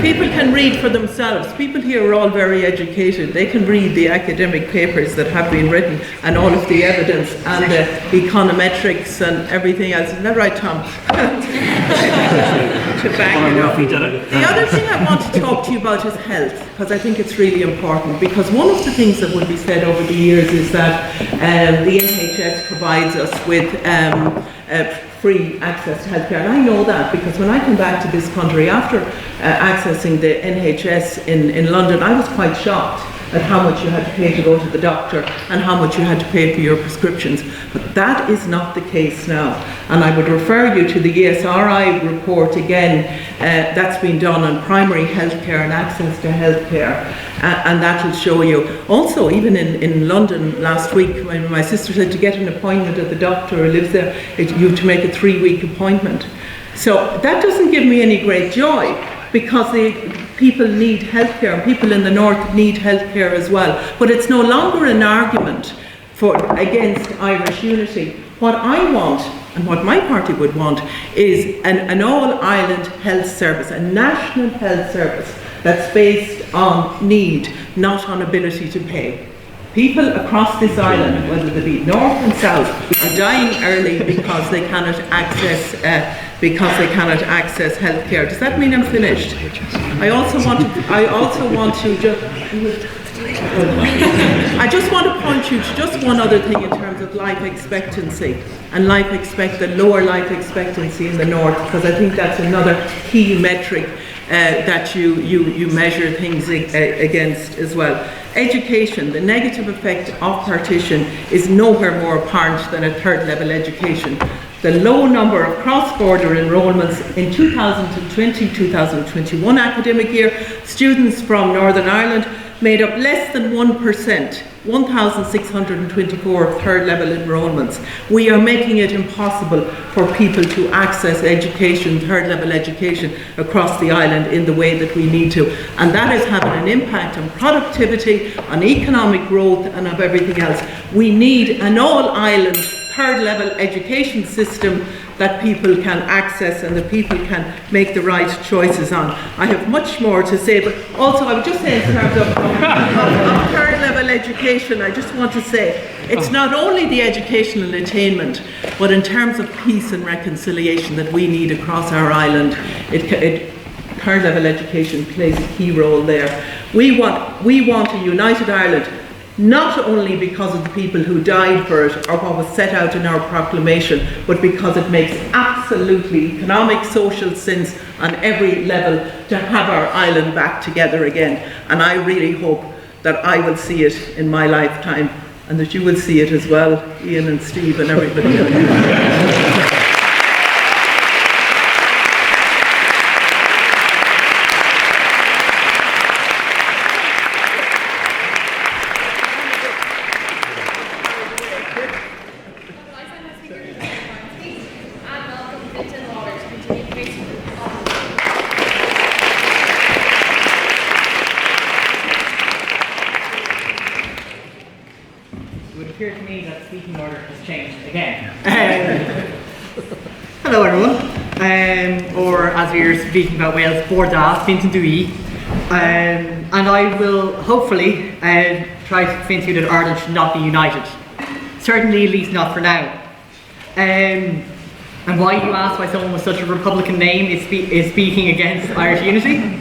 People can read for themselves. People here are all very educated. They can read the academic papers that have been written and all of the evidence and the econometrics and everything else. Isn't that right, Tom? To back it up. The other thing I want to talk to you about is health, because I think it's really important. Because one of the things that would be said over the years is that the NHS provides us with free access to healthcare. And I know that because when I came back to this country after accessing the NHS in London, I was quite shocked at how much you had to pay to go to the doctor and how much you had to pay for your prescriptions. But that is not the case now. And I would refer you to the ESRI report again that's been done on primary healthcare and access to healthcare. And that will show you. Also, even in London last week, when my sister said to get an appointment at the doctor who lives there, you have to make a 3-week appointment. So that doesn't give me any great joy, because people need healthcare, and people in the north need healthcare as well. But it's no longer an argument against Irish unity. What I want, and what my party would want, is an all-Ireland health service, a national health service that's based on need, not on ability to pay. People across this island, whether they be north and south, are dying early because they cannot access healthcare. Does that mean I'm finished? I just want to point you to just one other thing in terms of life expectancy and the lower life expectancy in the north, because I think that's another key metric that you measure things against as well. Education, the negative effect of partition is nowhere more apparent than a third level education. The low number of cross-border enrolments in 2020-2021 academic year, students from Northern Ireland made up less than 1%, 1,624 third level enrolments. We are making it impossible for people to access education, third level education across the island in the way that we need to. And that is having an impact on productivity, on economic growth and of everything else. We need an all-island third level education system that people can access and that people can make the right choices on. I have much more to say, but also I would just say in terms of third level education, I just want to say it's not only the educational attainment, but in terms of peace and reconciliation that we need across our island, third level education plays a key role there. We want a united Ireland, not only because of the people who died for it or what was set out in our proclamation, but because it makes absolutely economic, social sense on every level to have our island back together again. And I really hope that I will see it in my lifetime and that you will see it as well, Ian and Steve and everybody else. Hello everyone, or as we were speaking about Wales, Borda, Fintan OBE, and I will hopefully try to convince you that Ireland should not be united. Certainly, at least not for now. And why, you ask, why someone with such a Republican name is speaking against Irish unity?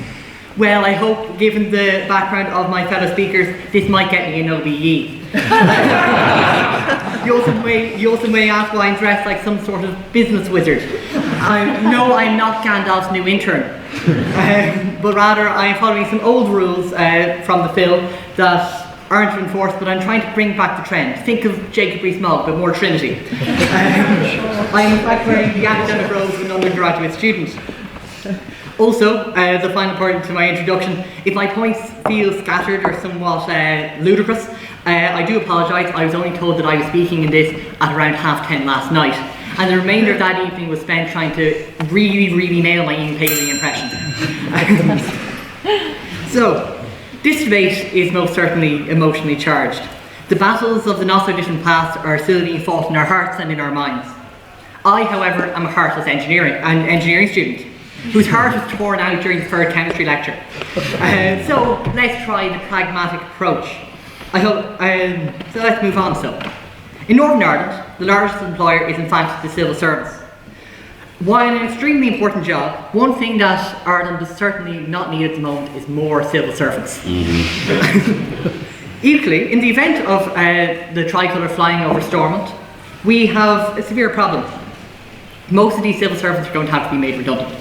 Well, I hope, given the background of my fellow speakers, this might get me an OBE. You also may ask why I'm dressed like some sort of business wizard. No, I'm not Gandalf's new intern. But rather, I'm following some old rules from the film that aren't enforced, but I'm trying to bring back the trend. Think of Jacob Rees-Mogg, but more Trinity. I'm in fact wearing the academic robes of an undergraduate student. Also, the final part to my introduction, if my points feel scattered or somewhat ludicrous, I do apologise. I was only told that I was speaking in this at around 10:30 last night, and the remainder of that evening was spent trying to really nail my Ian Paley impression. So, this debate is most certainly emotionally charged. The battles of the not-so-distant past are still being fought in our hearts and in our minds. I, however, am a heartless engineering student, whose heart was torn out during the third chemistry lecture. So let's try the pragmatic approach. So let's move on. So, in Northern Ireland, the largest employer is in fact the civil service. While an extremely important job, one thing that Ireland does certainly not need at the moment is more civil servants. Equally, in the event of the tricolour flying over Stormont, we have a severe problem. Most of these civil servants are going to have to be made redundant.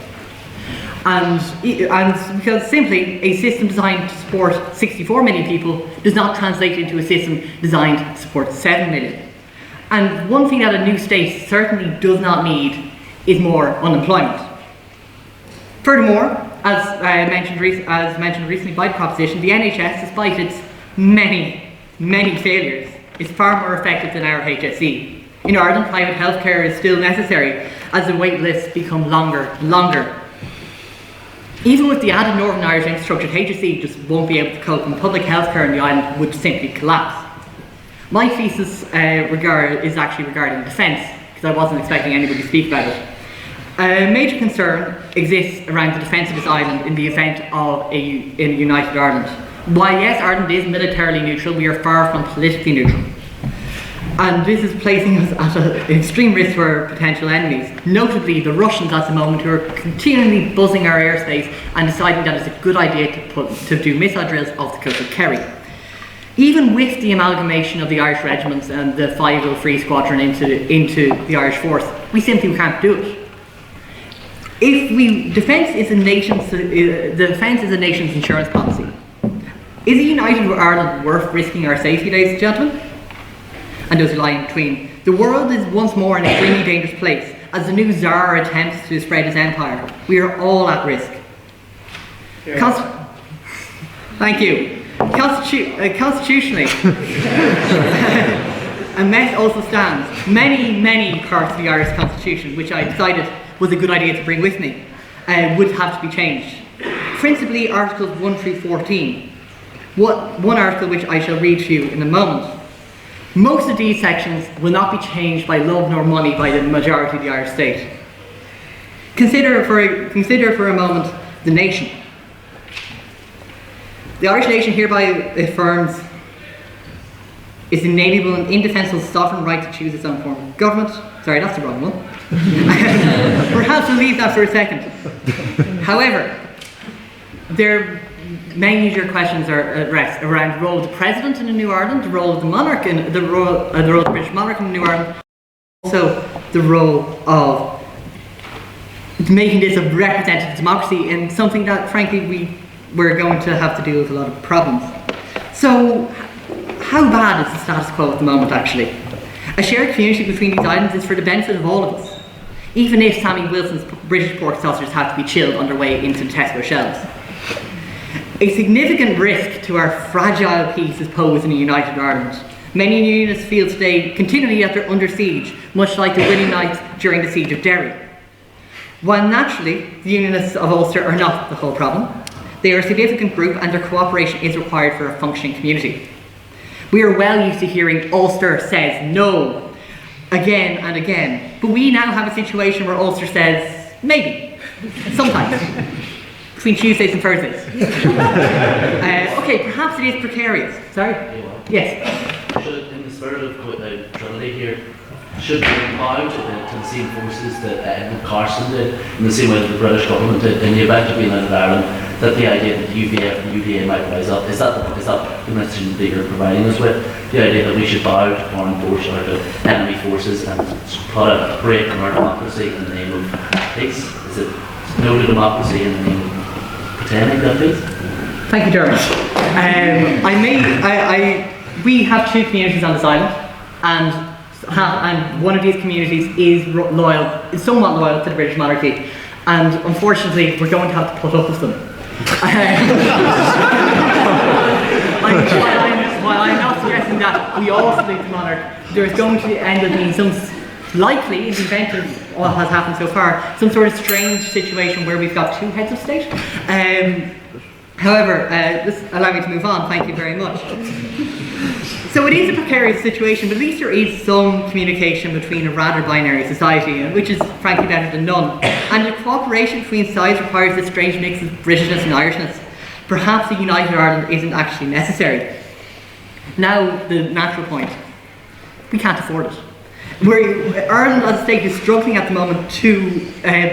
And because simply a system designed to support 64 million people does not translate into a system designed to support 7 million. And one thing that a new state certainly does not need is more unemployment. Furthermore, as mentioned recently by the proposition, the NHS, despite its many failures, is far more effective than our HSE. In Ireland, private healthcare is still necessary as the wait lists become longer and longer. Even with the added Northern Irish infrastructure, HSE just won't be able to cope, and public healthcare in the island would simply collapse. My thesis is actually regarding defence, because I wasn't expecting anybody to speak about it. A major concern exists around the defence of this island in the event of a united Ireland. While yes, Ireland is militarily neutral, we are far from politically neutral. And this is placing us at an extreme risk to our potential enemies, notably the Russians at the moment, who are continually buzzing our airspace and deciding that it's a good idea to do missile drills off the coast of Kerry. Even with the amalgamation of the Irish regiments and the 503 Squadron into the Irish force, we simply can't do it. defence is a nation's insurance policy. Is a united Ireland worth risking our safety, ladies and gentlemen? And those who lie in between. The world is once more an extremely dangerous place as the new Tsar attempts to spread his empire. We are all at risk. Thank you. Constitutionally, a mess also stands. Many parts of the Irish Constitution, which I decided was a good idea to bring with me, would have to be changed. Principally, Articles 1 through 14. One article which I shall read to you in a moment. Most of these sections will not be changed by love nor money by the majority of the Irish state. Consider for a moment the nation. The Irish nation hereby affirms its inalienable and indefensible sovereign right to choose its own form of government. Sorry, that's the wrong one. Perhaps we'll leave that for a second. However, there major questions are at rest around the role of the President in the New Ireland, the role of the monarch in the role of the British monarch in the New Ireland, also the role of making this a representative democracy, and something that frankly we're going to have to deal with a lot of problems. So how bad is the status quo at the moment actually? A shared community between these islands is for the benefit of all of us, even if Sammy Wilson's British pork sausages have to be chilled on their way into the Tesco shelves. A significant risk to our fragile peace is posed in a united Ireland. Many unionists feel today continually that they're under siege, much like the winning knights during the siege of Derry. While naturally, the unionists of Ulster are not the whole problem, they are a significant group and their cooperation is required for a functioning community. We are well used to hearing Ulster says no again and again, but we now have a situation where Ulster says maybe, sometimes. Between Tuesdays and Thursdays. Okay, perhaps it is precarious. Sorry? Yes? Should, in the spirit of Trinity here, should be empowered to the same forces that Edmund Carson did, in the same way that the British government did, in the event of being out of Ireland, that the idea that the UVF and UDA might rise up, is that the message that you're providing us with? The idea that we should bow to foreign force or to enemy forces and put a break in our democracy in the name of peace? Is it no to democracy in the name of pretending that peace? Thank you, Dermot. We have two communities on this island, and one of these communities is somewhat loyal to the British monarchy, and unfortunately we're going to have to put up with them. While I'm not suggesting that we all salute the monarch, there's going to end up being some, likely, in the event of what has happened so far, some sort of strange situation where we've got two heads of state. However, just allow me to move on, thank you very much. So it is a precarious situation, but at least there is some communication between a rather binary society, which is frankly better than none. And the cooperation between sides requires this strange mix of Britishness and Irishness. Perhaps a united Ireland isn't actually necessary. Now, the natural point. We can't afford it. Ireland as a state is struggling at the moment to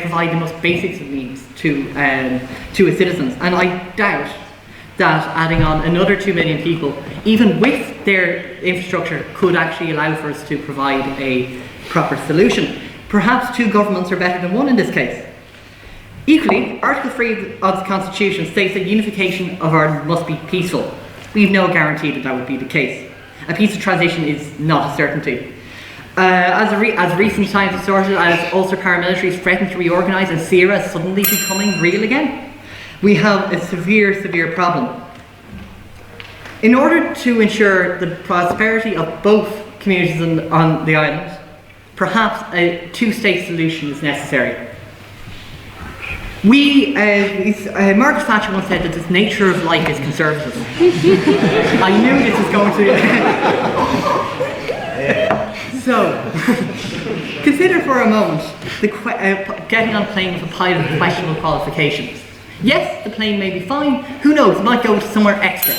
provide the most basics of needs to its citizens. And I doubt that adding on another 2 million people, even with their infrastructure, could actually allow for us to provide a proper solution. Perhaps two governments are better than one in this case. Equally, Article 3 of the Constitution states that unification of Ireland must be peaceful. We have no guarantee that that would be the case. A peaceful transition is not a certainty. As recent times have started, as Ulster paramilitaries threaten to reorganise and Sierra is suddenly becoming real again, we have a severe problem. In order to ensure the prosperity of both communities on the island, perhaps a two-state solution is necessary. Margaret Thatcher once said that the nature of life is conservative. I knew this was going to... So, consider for a moment getting on a plane with a pilot with questionable qualifications. Yes, the plane may be fine. Who knows, it might go to somewhere extra.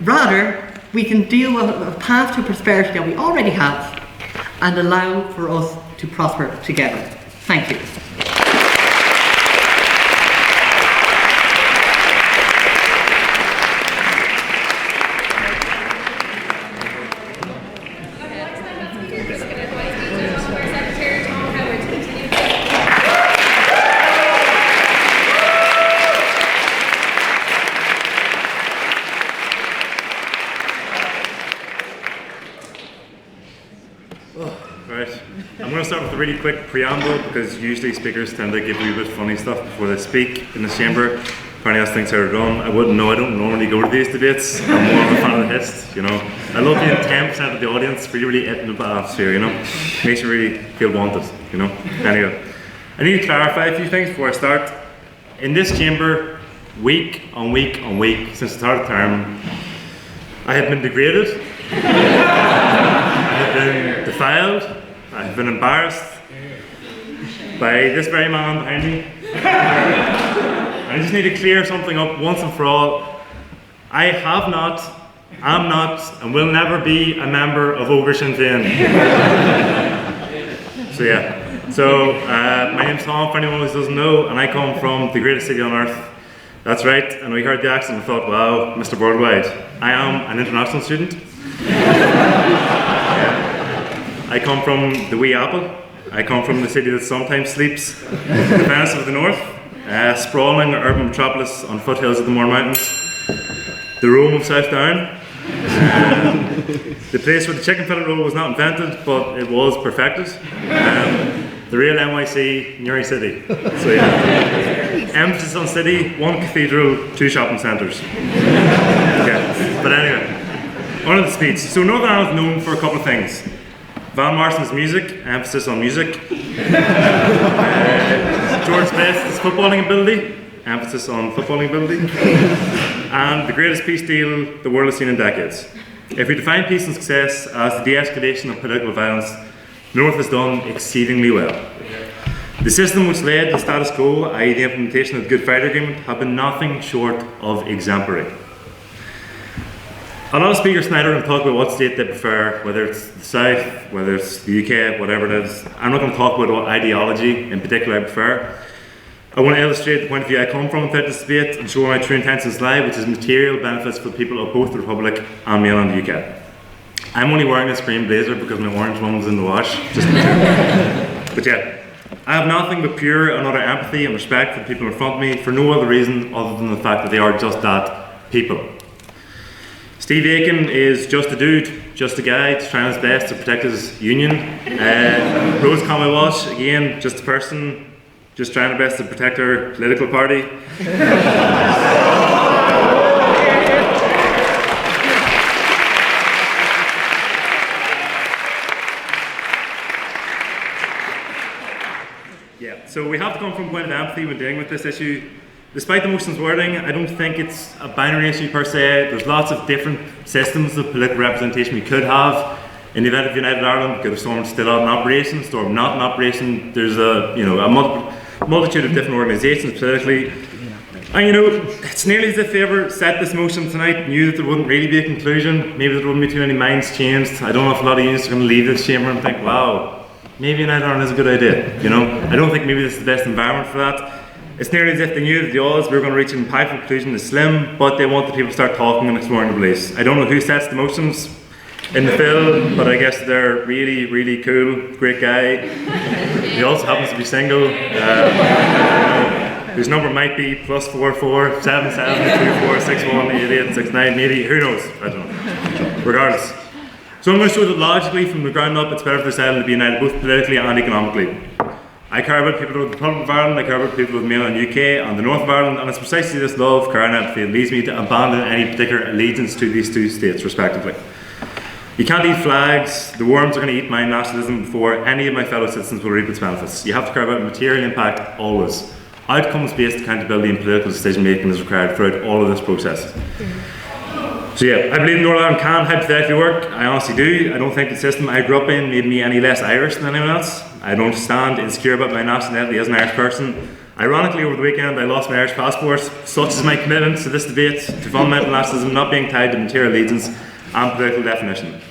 Rather, we can deal with a path to prosperity that we already have and allow for us to prosper together. Thank you. really quick preamble because usually speakers tend to give you a bit funny stuff before they speak in this chamber. Apparently that's things that are done. I wouldn't know, I don't normally go to these debates. I'm more of a fan of the hist, you know. I love being 10% of the audience, really in the atmosphere, you know. Makes you really feel wanted, you know. Anyway, I need to clarify a few things before I start. In this chamber, week on week on week, since the start of the term, I have been degraded. I have been defiled. I have been embarrassed by this very man behind me. I just need to clear something up once and for all. I have not, am not, and will never be a member of OBE Sinn Féin. So yeah. So my name's Tom, for anyone who doesn't know, and I come from the greatest city on earth. That's right, and we heard the accent and thought, wow, Mr. Worldwide. I am an international student. I come from the wee apple. I come from the city that sometimes sleeps, the Venice of the North, a sprawling urban metropolis on foothills of the Moor Mountains, the Rome of South Down, the place where the chicken fillet roll was not invented, but it was perfected, the real NYC, Newry City. So yeah, emphasis on city, 1 cathedral, 2 shopping centres. Okay. But anyway, on to the speech. So Northern Ireland is known for a couple of things. Van Morrison's music, emphasis on music. George Best's footballing ability, emphasis on footballing ability. And the greatest peace deal the world has seen in decades. If we define peace and success as the de-escalation of political violence, the North has done exceedingly well. The system which led the status quo, i.e. the implementation of the Good Friday Agreement, have been nothing short of exemplary. A lot of speakers tonight are going to talk about what state they prefer, whether it's the South, whether it's the UK, whatever it is. I'm not going to talk about what ideology in particular I prefer. I want to illustrate the point of view I come from throughout this debate and show where my true intentions lie, which is material benefits for the people of both the Republic and mainland the UK. I'm only wearing this green blazer because my orange one was in the wash. Just but yeah, I have nothing but pure and utter empathy and respect for the people in front of me for no other reason other than the fact that they are just that, people. Steve Aiken is just a dude, just a guy, just trying his best to protect his union. Rose Conway-Walsh, again, just a person, just trying her best to protect her political party. Yeah, so we have to come from a point of empathy when dealing with this issue. Despite the motion's wording, I don't think it's a binary issue per se. There's lots of different systems of political representation we could have. In the event of United Ireland, we could have Storm still out in operation, Storm not in operation. There's a multitude of different organisations politically. And it's nearly as if they ever set this motion tonight, knew that there wouldn't really be a conclusion. Maybe there wouldn't be too many minds changed. I don't know if a lot of unions are going to leave this chamber and think, wow, maybe United Ireland is a good idea. I don't think maybe this is the best environment for that. It's nearly as if they knew that the odds we were going to reach an impactful conclusion is slim, but they want the people to start talking and exploring the beliefs. I don't know who sets the motions in the film, but I guess they're really, really cool, great guy. He also happens to be single. Whose number might be +44 7724618869, maybe, who knows? I don't know. Regardless. So I'm going to show that logically, from the ground up, it's better for this island to be united both politically and economically. I care about people of the Republic of Ireland, I care about people of mainland UK and the North of Ireland, and it's precisely this love, care and empathy that leads me to abandon any particular allegiance to these two states, respectively. You can't eat flags, the worms are going to eat my nationalism before any of my fellow citizens will reap its benefits. You have to care about material impact, always. Outcomes-based accountability and political decision-making is required throughout all of this process. So yeah, I believe Northern Ireland can hypothetically work. I honestly do. I don't think the system I grew up in made me any less Irish than anyone else. I don't stand insecure about my nationality as an Irish person. Ironically, over the weekend I lost my Irish passport. Such is my commitment to this debate, to fundamental nationalism not being tied to material allegiance and political definition.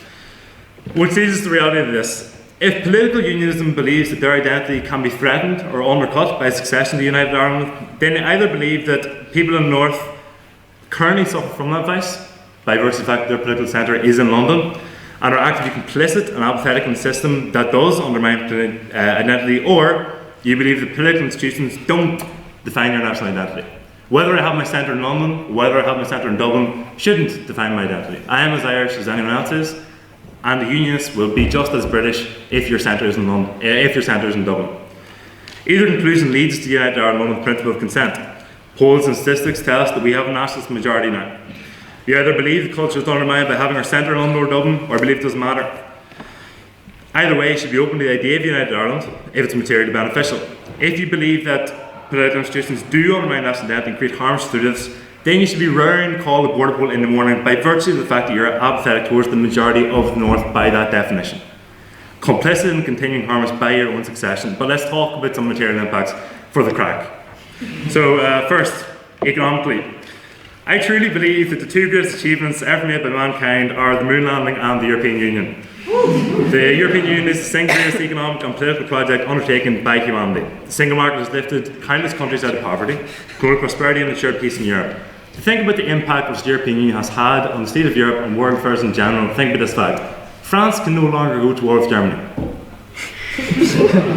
Which leads us to the reality of this. If political unionism believes that their identity can be threatened or undercut by succession to United Ireland, then they either believe that people in the North currently suffer from that vice, by virtue of the fact that their political centre is in London, and are actively complicit and apathetic in a system that does undermine identity, or you believe that political institutions don't define their national identity. Whether I have my centre in London, whether I have my centre in Dublin, shouldn't define my identity. I am as Irish as anyone else is. and the Unionists will be just as British if your centre is in London, if your centre is in Dublin. Either conclusion leads to United Ireland on the principle of consent. Polls and statistics tell us that we have a nationalist majority now. We either believe the culture is undermined by having our centre in London or Dublin, or believe it doesn't matter. Either way, you should be open to the idea of United Ireland if it's materially beneficial. If you believe that political institutions do undermine national identity and create harms to this, then you should be raring to call the border poll in the morning by virtue of the fact that you're apathetic towards the majority of the North by that definition. Complicit in continuing harms by your own succession. But let's talk about some material impacts for the crack. So first, economically. I truly believe that the two greatest achievements ever made by mankind are the moon landing and the European Union. The European Union is the single greatest economic and political project undertaken by humanity. The single market has lifted countless countries out of poverty, promoted prosperity and ensured peace in Europe. To think about the impact which the European Union has had on the state of Europe and world affairs in general, think about this fact. France can no longer go to war with Germany.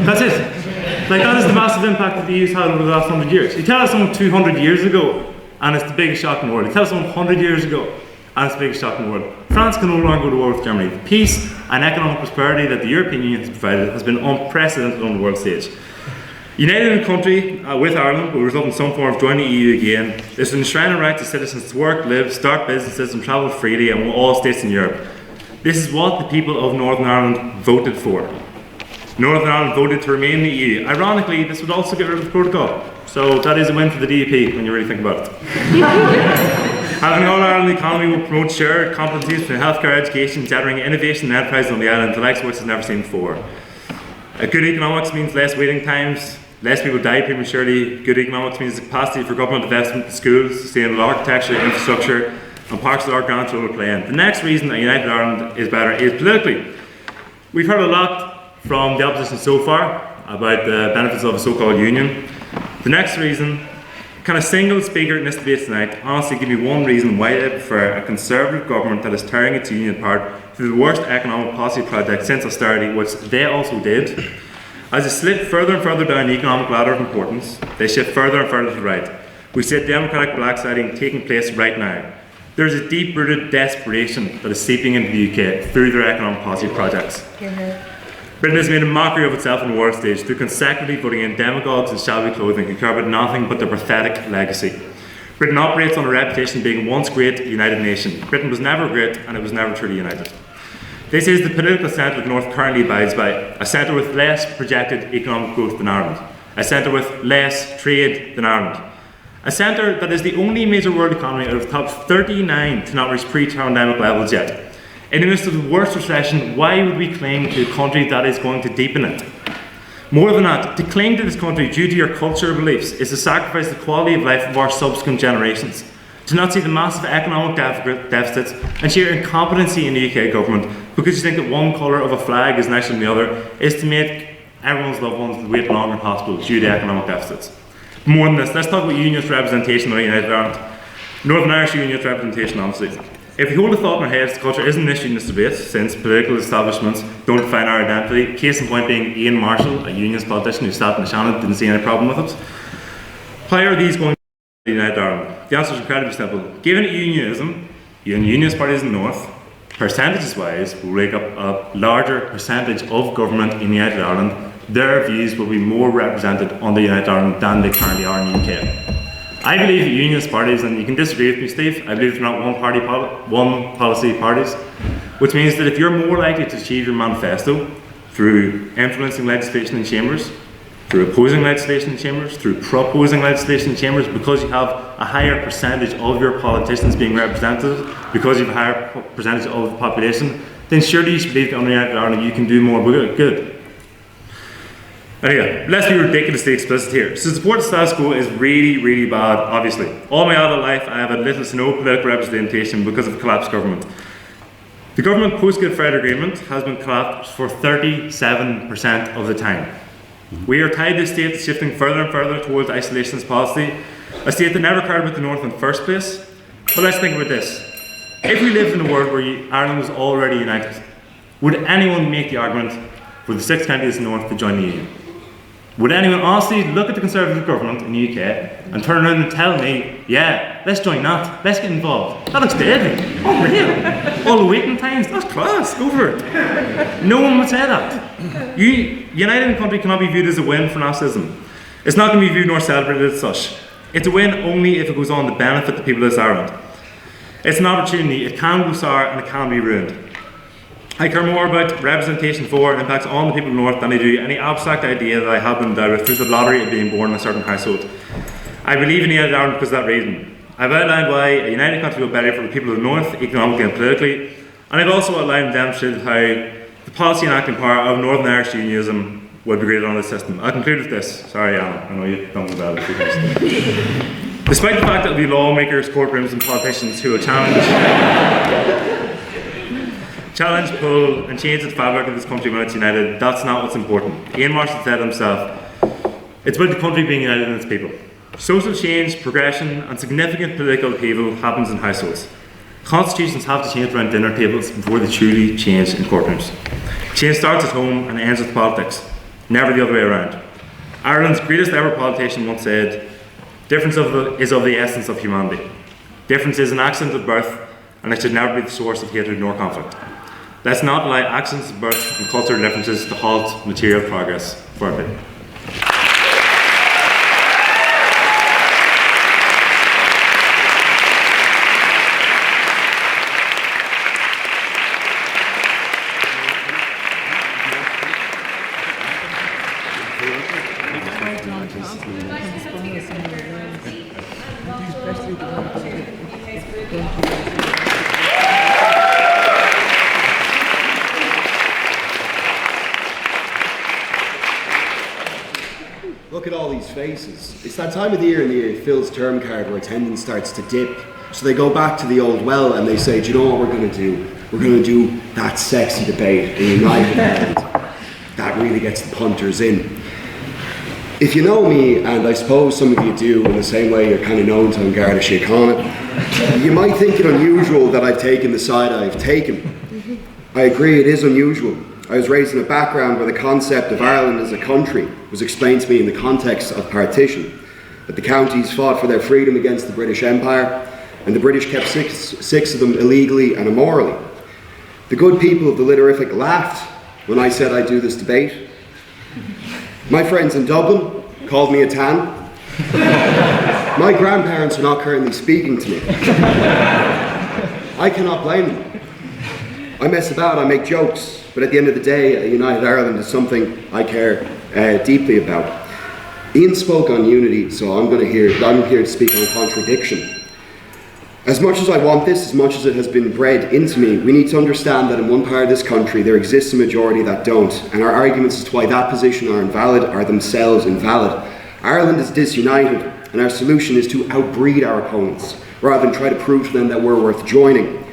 That's it. Like, that is the massive impact that the EU's had over the last 100 years. You tell us someone 200 years ago, and it's the biggest shock in the world. You tell us someone 100 years ago, and it's the biggest shock in the world. France can no longer go to war with Germany. The peace and economic prosperity that the European Union has provided has been unprecedented on the world stage. United in country with Ireland will result in some form of joining the EU again. This will enshrine the rights of citizens to work, live, start businesses and travel freely among all states in Europe. This is what the people of Northern Ireland voted for. Northern Ireland voted to remain in the EU. Ironically, this would also get rid of the protocol. So that is a win for the DUP when you really think about it. Having all Ireland economy will promote shared competencies between healthcare, education, generating innovation and enterprise on the island, the likes of which is never seen before. Good economics means less waiting times, less people die prematurely. Good economics means the capacity for government investment in schools, sustainable architecture, infrastructure, and parks of our grand role to play in. The next reason that United Ireland is better is politically. We've heard a lot from the opposition so far about the benefits of a so-called union. The next reason, can a single speaker in this debate tonight honestly give me one reason why they prefer a Conservative government that is tearing its union apart through the worst economic policy project since austerity, which they also did? As they slip further and further down the economic ladder of importance, they shift further and further to the right. We see democratic blacksliding taking place right now. There is a deep-rooted desperation that is seeping into the UK through their economic policy projects. Britain has made a mockery of itself on the world stage through consecutively voting in demagogues in shabby clothing who care about nothing but their pathetic legacy. Britain operates on a reputation of being once great united nation. Britain was never great and it was never truly united. This is the political centre the North currently abides by, a centre with less projected economic growth than Ireland, a centre with less trade than Ireland, a centre that is the only major world economy out of the top 39 to not reach pre-pandemic levels yet. In the midst of the worst recession, why would we cling to a country that is going to deepen it? More than that, to cling to this country due to your cultural beliefs is to sacrifice the quality of life of our subsequent generations. To not see the massive economic deficits and sheer incompetency in the UK government because you think that one colour of a flag is nicer than the other is to make everyone's loved ones wait longer in hospital due to economic deficits. More than this, let's talk about unionist representation in United Ireland. Northern Irish unionist representation, obviously. If we hold a thought in our heads, the culture isn't an issue in this debate, since political establishments don't define our identity. Case in point being Ian Marshall, a unionist politician who sat in the Shannon, didn't see any problem with it. Why are these going to United Ireland? The answer is incredibly simple. Given unionism, unionist parties in the North, percentages wise, will make up a larger percentage of government in United Ireland. Their views will be more represented on the United Ireland than they currently are in the UK. I believe that unionist parties, and you can disagree with me, Steve, I believe they're not one policy parties, which means that if you're more likely to achieve your manifesto through influencing legislation in chambers, through opposing legislation in chambers, through proposing legislation in chambers, because you have a higher percentage of your politicians being represented, because you have a higher percentage of the population, then surely you should believe that under United Ireland you can do more good. Anyway, let's be ridiculously explicit here. So support the status quo is really, really bad, obviously. All my adult life I have had little to no political representation because of collapsed government. The government post-Good Friday Agreement has been collapsed for 37% of the time. We are tied to a state shifting further and further towards isolationist policy, a state that never cared about the North in the first place. But let's think about this. If we lived in a world where Ireland was already united, would anyone make the argument for the 6 counties in the North to join the EU? Would anyone honestly look at the Conservative government in the UK and turn around and tell me, yeah, let's join that. Let's get involved. That looks deadly. Unreal. All the waiting times, that's class. Go for it. No one would say that. Uniting the country cannot be viewed as a win for nationalism. It's not going to be viewed nor celebrated as such. It's a win only if it goes on to benefit the people of this Ireland. It's an opportunity. It can go sour and it can be ruined. I care more about representation for and impacts on the people of the North than I do any abstract idea that I have been endowed with through the lottery of being born in a certain household. I believe in United Ireland because of that reason. I've outlined why a united country will be better for the people of the North, economically and politically, and I've also outlined and demonstrated how the policy and acting power of Northern Irish unionism would be graded on this system. I'll conclude with this. Sorry, Alan, I know you don't know about it. Despite the fact that it will be lawmakers, courtrooms and politicians who will challenge, pull and change the fabric of this country when it's united, that's not what's important. Eoin Marshall said himself, it's about the country being united and its people. Social change, progression and significant political upheaval happens in households. Constitutions have to change around dinner tables before they truly change in courtrooms. Change starts at home and ends with politics, never the other way around. Ireland's greatest ever politician once said, difference is of the essence of humanity. Difference is an accident of birth and it should never be the source of hatred nor conflict. Let's not allow accidents of birth and cultural differences to halt material progress for a bit. Look at all these faces. It's that time of the year in the Phil's term card where attendance starts to dip. So they go back to the old well and they say, do you know what we're going to do? We're going to do that sexy debate in United Ireland. That really gets the punters in. If you know me, and I suppose some of you do in the same way you're kind of known to Garda Síochána, you might think it unusual that I've taken the side I've taken. I agree, it is unusual. I was raised in a background where the concept of Ireland as a country was explained to me in the context of partition, that the counties fought for their freedom against the British Empire, and the British kept six of them illegally and immorally. The good people of the Literific laughed when I said I'd do this debate. My friends in Dublin called me a tan. My grandparents are not currently speaking to me. I cannot blame them. I mess about, I make jokes, but at the end of the day, a united Ireland is something I care deeply about. Ian spoke on unity, so I'm here to speak on contradiction. As much as I want this, as much as it has been bred into me, we need to understand that in one part of this country there exists a majority that don't, and our arguments as to why that position are invalid are themselves invalid. Ireland is disunited, and our solution is to outbreed our opponents, rather than try to prove to them that we're worth joining,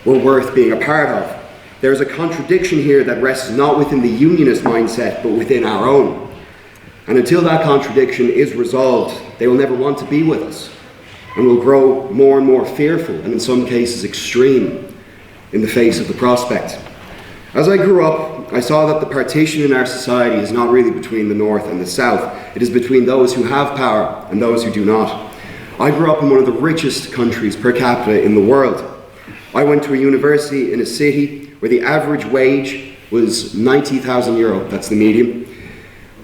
we're worth being a part of. There is a contradiction here that rests not within the unionist mindset, but within our own. And until that contradiction is resolved, they will never want to be with us, and will grow more and more fearful, and in some cases extreme, in the face of the prospect. As I grew up, I saw that the partition in our society is not really between the North and the South. It is between those who have power and those who do not. I grew up in one of the richest countries per capita in the world. I went to a university in a city where the average wage was €90,000, that's the median.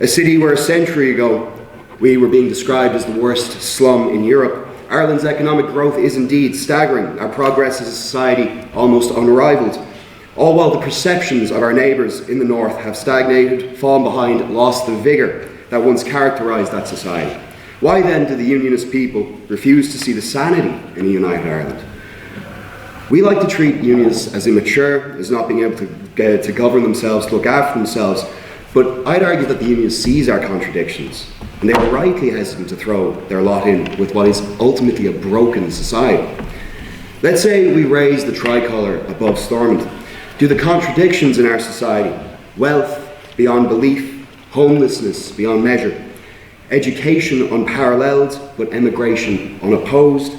A city where a century ago we were being described as the worst slum in Europe. Ireland's economic growth is indeed staggering, our progress as a society almost unrivaled, all while the perceptions of our neighbours in the north have stagnated, fallen behind, lost the vigour that once characterised that society. Why then do the unionist people refuse to see the sanity in a united Ireland? We like to treat unionists as immature, as not being able to govern themselves, to look after themselves, but I'd argue that the unionists sees our contradictions, and they are rightly hesitant to throw their lot in with what is ultimately a broken society. Let's say we raise the tricolour above Stormont. Do the contradictions in our society, wealth beyond belief, homelessness beyond measure, education unparalleled but emigration unopposed,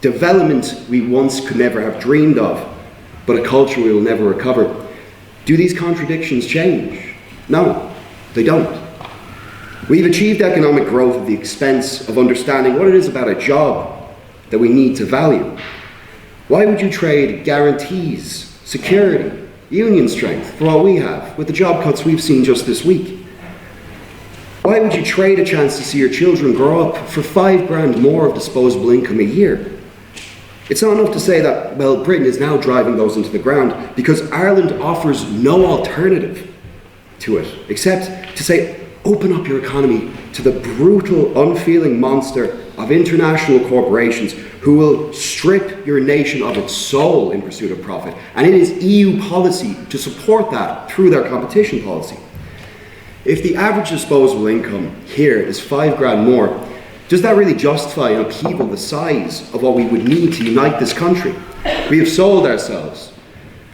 development we once could never have dreamed of, but a culture we will never recover, do these contradictions change? No, they don't. We've achieved economic growth at the expense of understanding what it is about a job, that we need to value? Why would you trade guarantees, security, union strength for what we have with the job cuts we've seen just this week? Why would you trade a chance to see your children grow up for £5 grand more of disposable income a year? It's not enough to say that, well, Britain is now driving those into the ground because Ireland offers no alternative to it, except to say, open up your economy to the brutal, unfeeling monster of international corporations who will strip your nation of its soul in pursuit of profit. And it is EU policy to support that through their competition policy. If the average disposable income here is £5 grand more, does that really justify an upheaval the size of what we would need to unite this country? We have sold ourselves.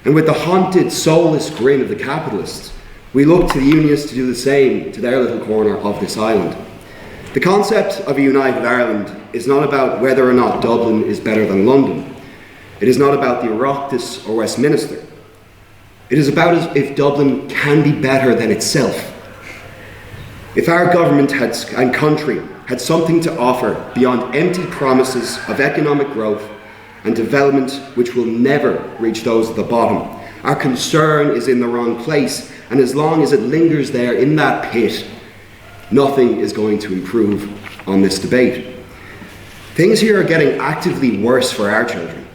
And with the haunted, soulless grin of the capitalists, we look to the unionists to do the same to their little corner of this island. The concept of a united Ireland is not about whether or not Dublin is better than London. It is not about the Oireachtas or Westminster. It is about as if Dublin can be better than itself. If our government and country had something to offer beyond empty promises of economic growth and development which will never reach those at the bottom, our concern is in the wrong place, and as long as it lingers there in that pit, nothing is going to improve on this debate. Things here are getting actively worse for our children.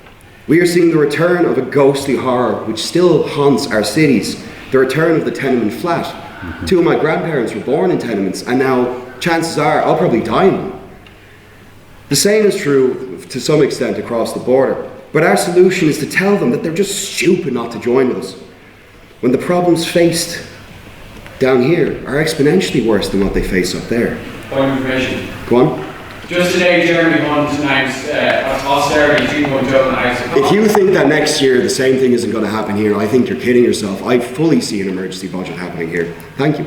We are seeing the return of a ghostly horror which still haunts our cities, the return of the tenement flat. Two of my grandparents were born in tenements, and now chances are I'll probably die in one. The same is true to some extent across the border, but our solution is to tell them that they're just stupid not to join with us, when the problems faced down here are exponentially worse than what they face up there. Point of information. Go on. Just today, Germany won tonight's austerity 2.0 House. If you think that next year the same thing isn't going to happen here, I think you're kidding yourself. I fully see an emergency budget happening here. Thank you.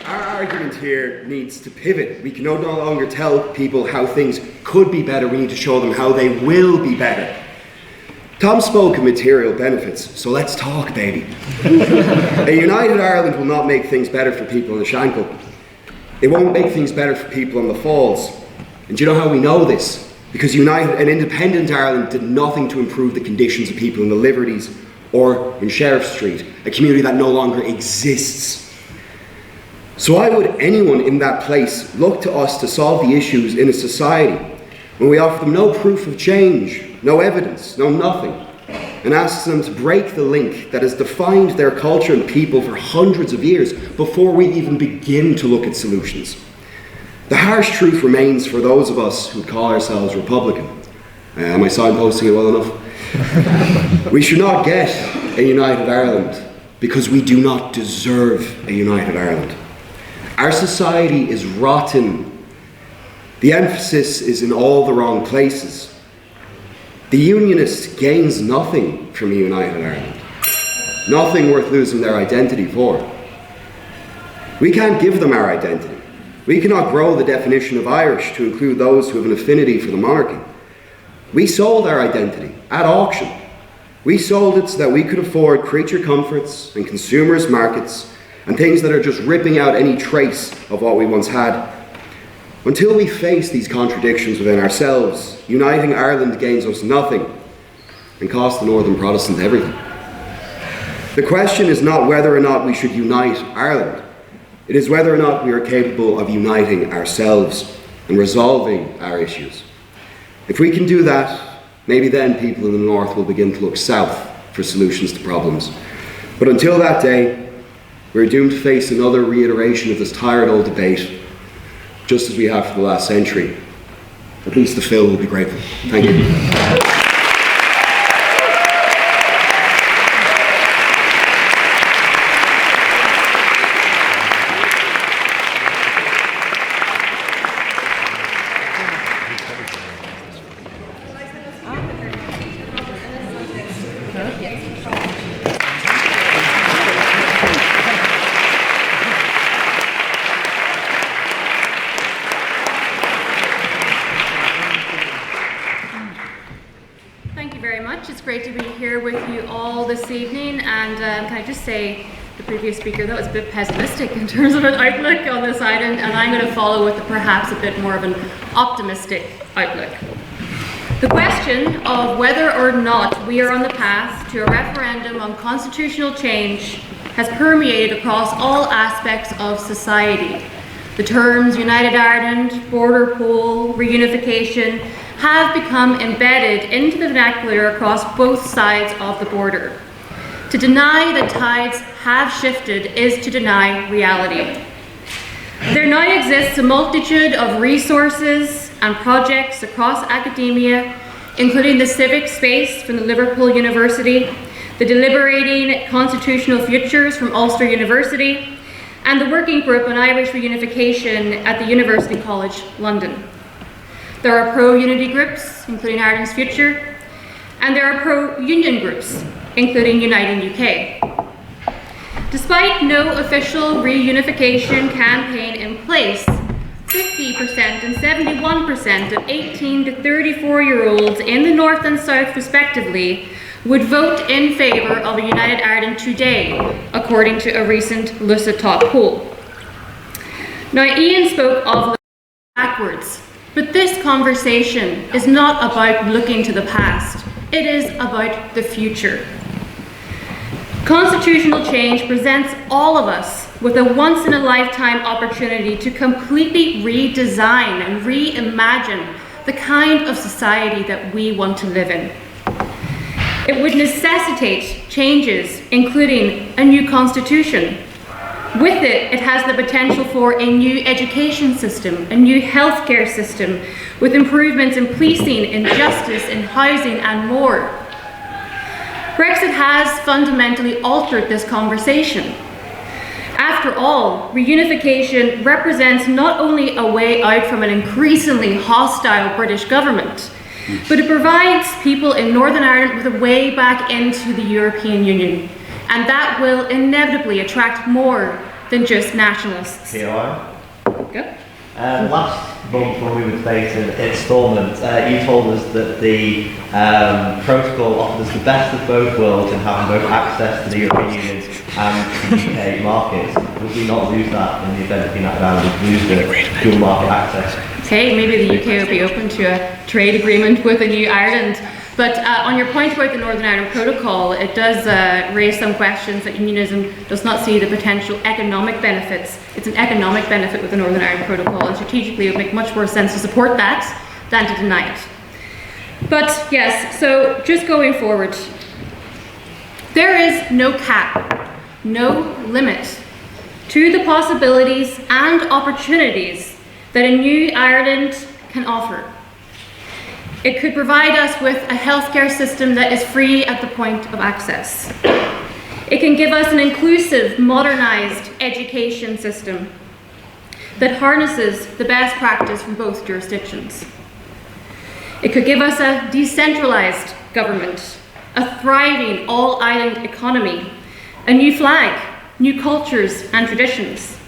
Our argument here needs to pivot. We can no longer tell people how things could be better. We need to show them how they will be better. Tom spoke of material benefits, so let's talk, baby. A united Ireland will not make things better for people in the Shankill. It won't make things better for people in the Falls. And do you know how we know this? Because an independent Ireland did nothing to improve the conditions of people in the Liberties or in Sheriff Street, a community that no longer exists. So why would anyone in that place look to us to solve the issues in a society when we offer them no proof of change, no evidence, no nothing, and asks them to break the link that has defined their culture and people for hundreds of years before we even begin to look at solutions? The harsh truth remains for those of us who call ourselves Republican. Am I signposting it well enough? We should not get a united Ireland because we do not deserve a united Ireland. Our society is rotten. The emphasis is in all the wrong places. The unionist gains nothing from a united Ireland. Nothing worth losing their identity for. We can't give them our identity. We cannot grow the definition of Irish to include those who have an affinity for the monarchy. We sold our identity at auction. We sold it so that we could afford creature comforts and consumers markets and things that are just ripping out any trace of what we once had. Until we face these contradictions within ourselves, uniting Ireland gains us nothing and costs the Northern Protestants everything. The question is not whether or not we should unite Ireland. It is whether or not we are capable of uniting ourselves and resolving our issues. If we can do that, maybe then people in the North will begin to look south for solutions to problems. But until that day, we're doomed to face another reiteration of this tired old debate, just as we have for the last century. At least the Phil will be grateful. Thank you. very much. It's great to be here with you all this evening. And can I just say, the previous speaker, that was a bit pessimistic in terms of an outlook on this island, and I'm going to follow with perhaps a bit more of an optimistic outlook. The question of whether or not we are on the path to a referendum on constitutional change has permeated across all aspects of society. The terms United Ireland, border poll, reunification have become embedded into the vernacular across both sides of the border. To deny that tides have shifted is to deny reality. There now exists a multitude of resources and projects across academia, including the civic space from the Liverpool University, the Deliberating Constitutional Futures from Ulster University, and the Working Group on Irish Reunification at the University College London. There are pro-unity groups, including Ireland's Future, and there are pro-union groups, including Uniting UK. Despite no official reunification campaign in place, 50% and 71% of 18 to 34-year-olds in the North and South, respectively, would vote in favour of a United Ireland today, according to a recent Ussher top poll. Now, Eoin spoke of backwards, but this conversation is not about looking to the past. It is about the future. Constitutional change presents all of us with a once-in-a-lifetime opportunity to completely redesign and reimagine the kind of society that we want to live in. It would necessitate changes, including a new constitution. With it, it has the potential for a new education system, a new healthcare system, with improvements in policing, in justice, in housing, and more. Brexit has fundamentally altered this conversation. After all, reunification represents not only a way out from an increasingly hostile British government, but it provides people in Northern Ireland with a way back into the European Union, and that will inevitably attract more than just nationalists. Eoin. Go. Last month when we were debating at Stormont, you told us that the protocol offered us the best of both worlds in having both access to the European Union and the UK markets. Would we not lose that in the event of United Ireland lose the dual market access? Okay, maybe the UK will be open to a trade agreement with a new Ireland. But on your point about the Northern Ireland Protocol, it does raise some questions that unionism does not see the potential economic benefits. It's an economic benefit with the Northern Ireland Protocol, and strategically it would make much more sense to support that than to deny it. But yes, so just going forward, there is no cap, no limit to the possibilities and opportunities that a new Ireland can offer. It could provide us with a healthcare system that is free at the point of access. It can give us an inclusive, modernised education system that harnesses the best practice from both jurisdictions. It could give us a decentralised government, a thriving all-island economy, a new flag, new cultures and traditions.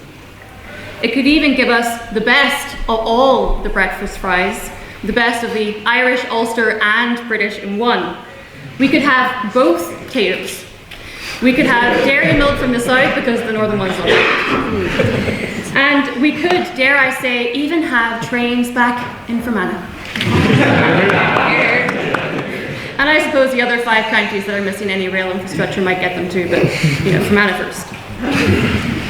It could even give us the best of all the breakfast fries, the best of the Irish, Ulster and British in one. We could have both potatoes. We could have dairy milk from the south because the northern one's not. And we could, dare I say, even have trains back in Fermanagh. And I suppose the other 5 counties that are missing any rail infrastructure might get them too, but Fermanagh first.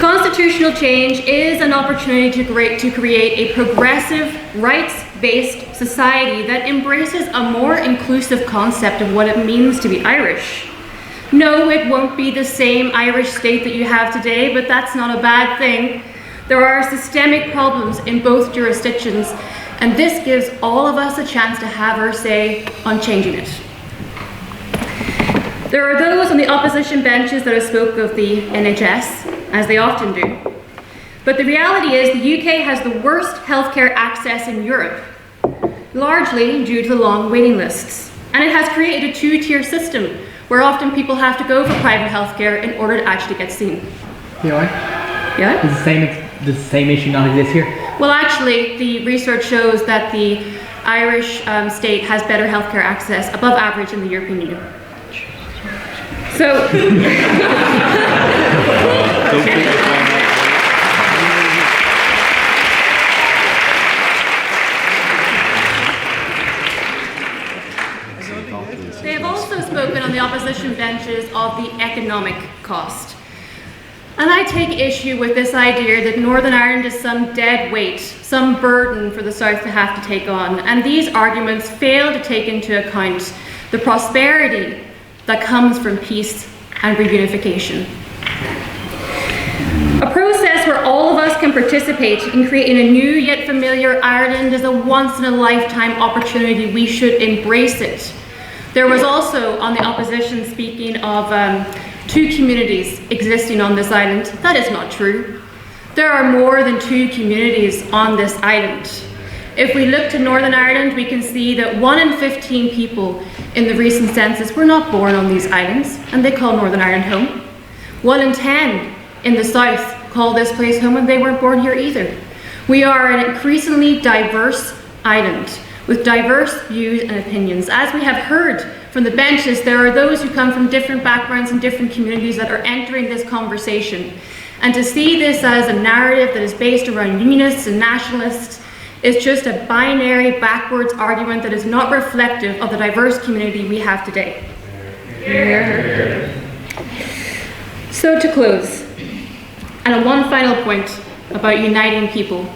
Constitutional change is an opportunity to create a progressive, rights-based society that embraces a more inclusive concept of what it means to be Irish. No, it won't be the same Irish state that you have today, but that's not a bad thing. There are systemic problems in both jurisdictions, and this gives all of us a chance to have our say on changing it. There are those on the opposition benches that have spoke of the NHS, as they often do. But the reality is the UK has the worst healthcare access in Europe, largely due to the long waiting lists. And it has created a 2-tier system where often people have to go for private healthcare in order to actually get seen. Eoin? Yeah? Does the same issue not exist here? Well, actually, the research shows that the Irish state has better healthcare access, above average in the European Union. So, they have also spoken on the opposition benches of the economic cost. And I take issue with this idea that Northern Ireland is some dead weight, some burden for the South to have to take on. And these arguments fail to take into account the prosperity that comes from peace and reunification. A process where all of us can participate in creating a new yet familiar Ireland is a once-in-a-lifetime opportunity. We should embrace it. There was also, on the opposition, speaking of 2 communities existing on this island. That is not true. There are more than 2 communities on this island. If we look to Northern Ireland, we can see that 1 in 15 people in the recent census were not born on these islands, and they call Northern Ireland home. 1 in 10 in the south call this place home, and they weren't born here either. We are an increasingly diverse island with diverse views and opinions. As we have heard from the benches, there are those who come from different backgrounds and different communities that are entering this conversation. And to see this as a narrative that is based around unionists and nationalists is just a binary backwards argument that is not reflective of the diverse community we have today. So to close, and one final point about uniting people.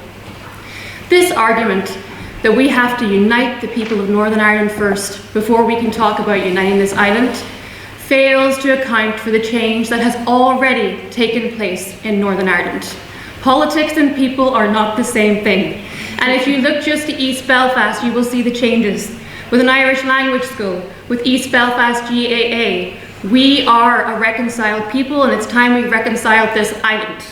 This argument that we have to unite the people of Northern Ireland first before we can talk about uniting this island fails to account for the change that has already taken place in Northern Ireland. Politics and people are not the same thing. And if you look just to East Belfast, you will see the changes. With an Irish language school, with East Belfast GAA, we are a reconciled people, and it's time we reconciled this island.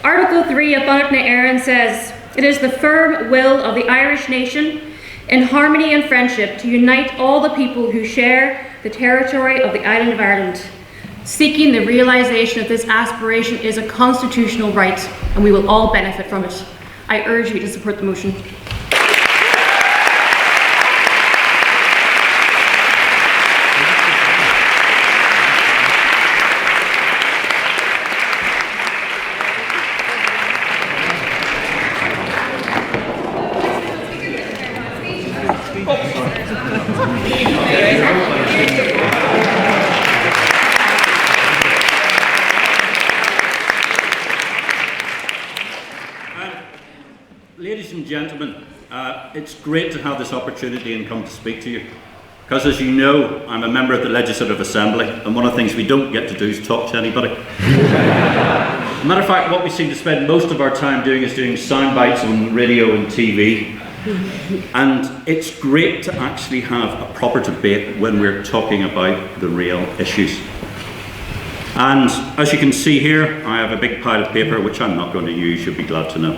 Article 3 of Bonnet na Éireann says, "It is the firm will of the Irish nation, in harmony and friendship, to unite all the people who share the territory of the island of Ireland. Seeking the realisation of this aspiration is a constitutional right, and we will all benefit from it. I urge you to support the motion." Ladies and gentlemen, it's great to have this opportunity and come to speak to you. Because as you know, I'm a member of the Legislative Assembly, and one of the things we don't get to do is talk to anybody. As a matter of fact, what we seem to spend most of our time doing is doing sound bites on radio and TV. And it's great to actually have a proper debate when we're talking about the real issues. And as you can see here, I have a big pile of paper which I'm not going to use, you'll be glad to know.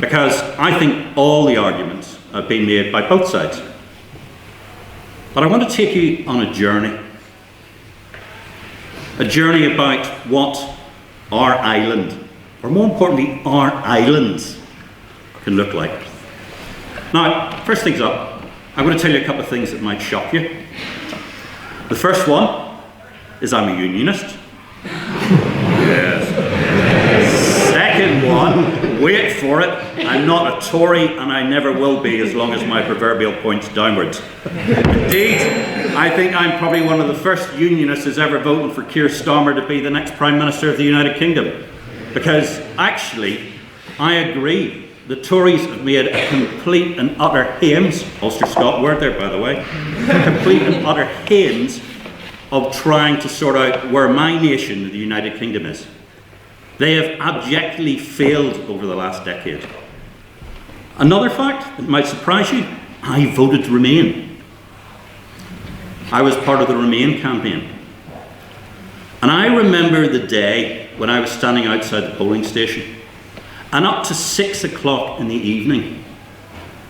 Because I think all the arguments have been made by both sides. But I want to take you on a journey. A journey about what our island, or more importantly, our islands, can look like. Now, first things up, I'm going to tell you a couple of things that might shock you. The first one is I'm a unionist. Yes. Second one, wait for it, I'm not a Tory and I never will be as long as my proverbial points downwards. Indeed, I think I'm probably one of the first unionists who's ever voted for Keir Starmer to be the next Prime Minister of the United Kingdom. Because actually, I agree. The Tories have made a complete and utter hames, Ulster Scott word there by the way, a complete and utter hames of trying to sort out where my nation, the United Kingdom, is. They have abjectly failed over the last decade. Another fact that might surprise you, I voted to remain. I was part of the Remain campaign. And I remember the day when I was standing outside the polling station, and up to 6 o'clock in the evening,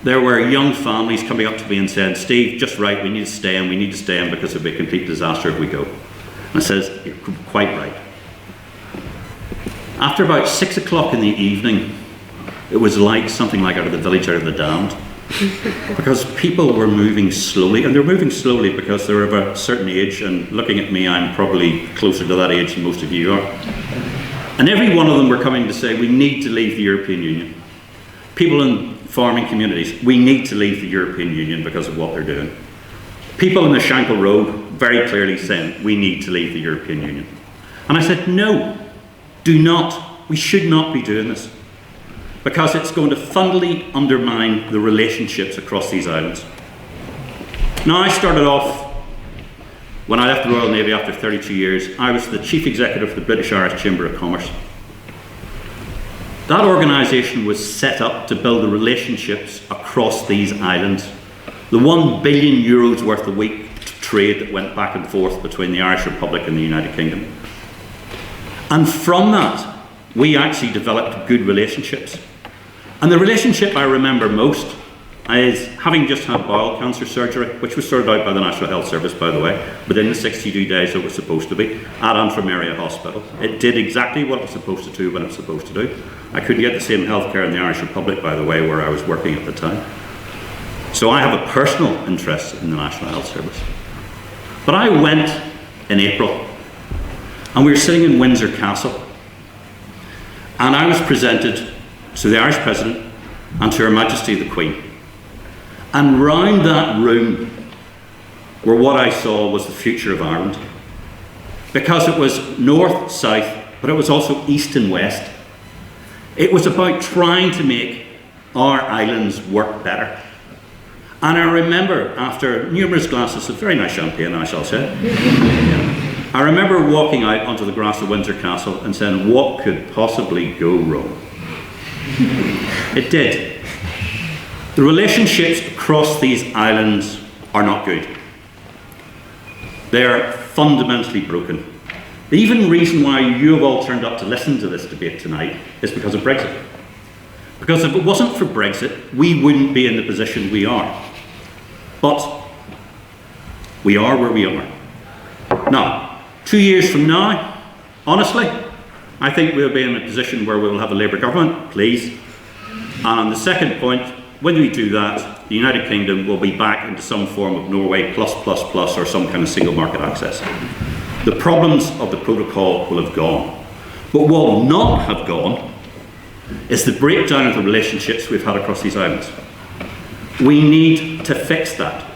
there were young families coming up to me and saying, "Steve, just right, we need to stay in because it'll be a complete disaster if we go." And I says, "You're quite right." After about 6 o'clock in the evening, it was like something like out of the village, out of the damned. Because people were moving slowly, and they're moving slowly because they're of a certain age, and looking at me, I'm probably closer to that age than most of you are. And every one of them were coming to say, we need to leave the European Union. People in farming communities, we need to leave the European Union because of what they're doing. People in the Shankill Road very clearly saying, we need to leave the European Union. And I said, no, do not. We should not be doing this. Because it's going to fundamentally undermine the relationships across these islands. Now, I started off, when I left the Royal Navy after 32 years, I was the Chief Executive of the British Irish Chamber of Commerce. That organisation was set up to build the relationships across these islands. The €1 billion worth a week trade that went back and forth between the Irish Republic and the United Kingdom. And from that, we actually developed good relationships. And the relationship I remember most is having just had bowel cancer surgery, which was sorted out by the National Health Service, by the way, within the 62 days it was supposed to be, at Antrim Area Hospital. It did exactly what it was supposed to do when it was supposed to do. I couldn't get the same healthcare in the Irish Republic, by the way, where I was working at the time. So I have a personal interest in the National Health Service. But I went in April, and we were sitting in Windsor Castle, and I was presented to the Irish President and to Her Majesty the Queen. And round that room where what I saw was the future of Ireland. Because it was north, south, but it was also east and west. It was about trying to make our islands work better. And I remember, after numerous glasses of very nice champagne, I shall say, I remember walking out onto the grass of Windsor Castle and saying, what could possibly go wrong? It did. The relationships across these islands are not good. They are fundamentally broken. The even reason why you have all turned up to listen to this debate tonight is because of Brexit. Because if it wasn't for Brexit, we wouldn't be in the position we are. But we are where we are. Now, 2 years from now, honestly, I think we'll be in a position where we will have a Labour government, please. And on the second point, when we do that, the United Kingdom will be back into some form of Norway plus or some kind of single market access. The problems of the protocol will have gone. But what will not have gone is the breakdown of the relationships we've had across these islands. We need to fix that.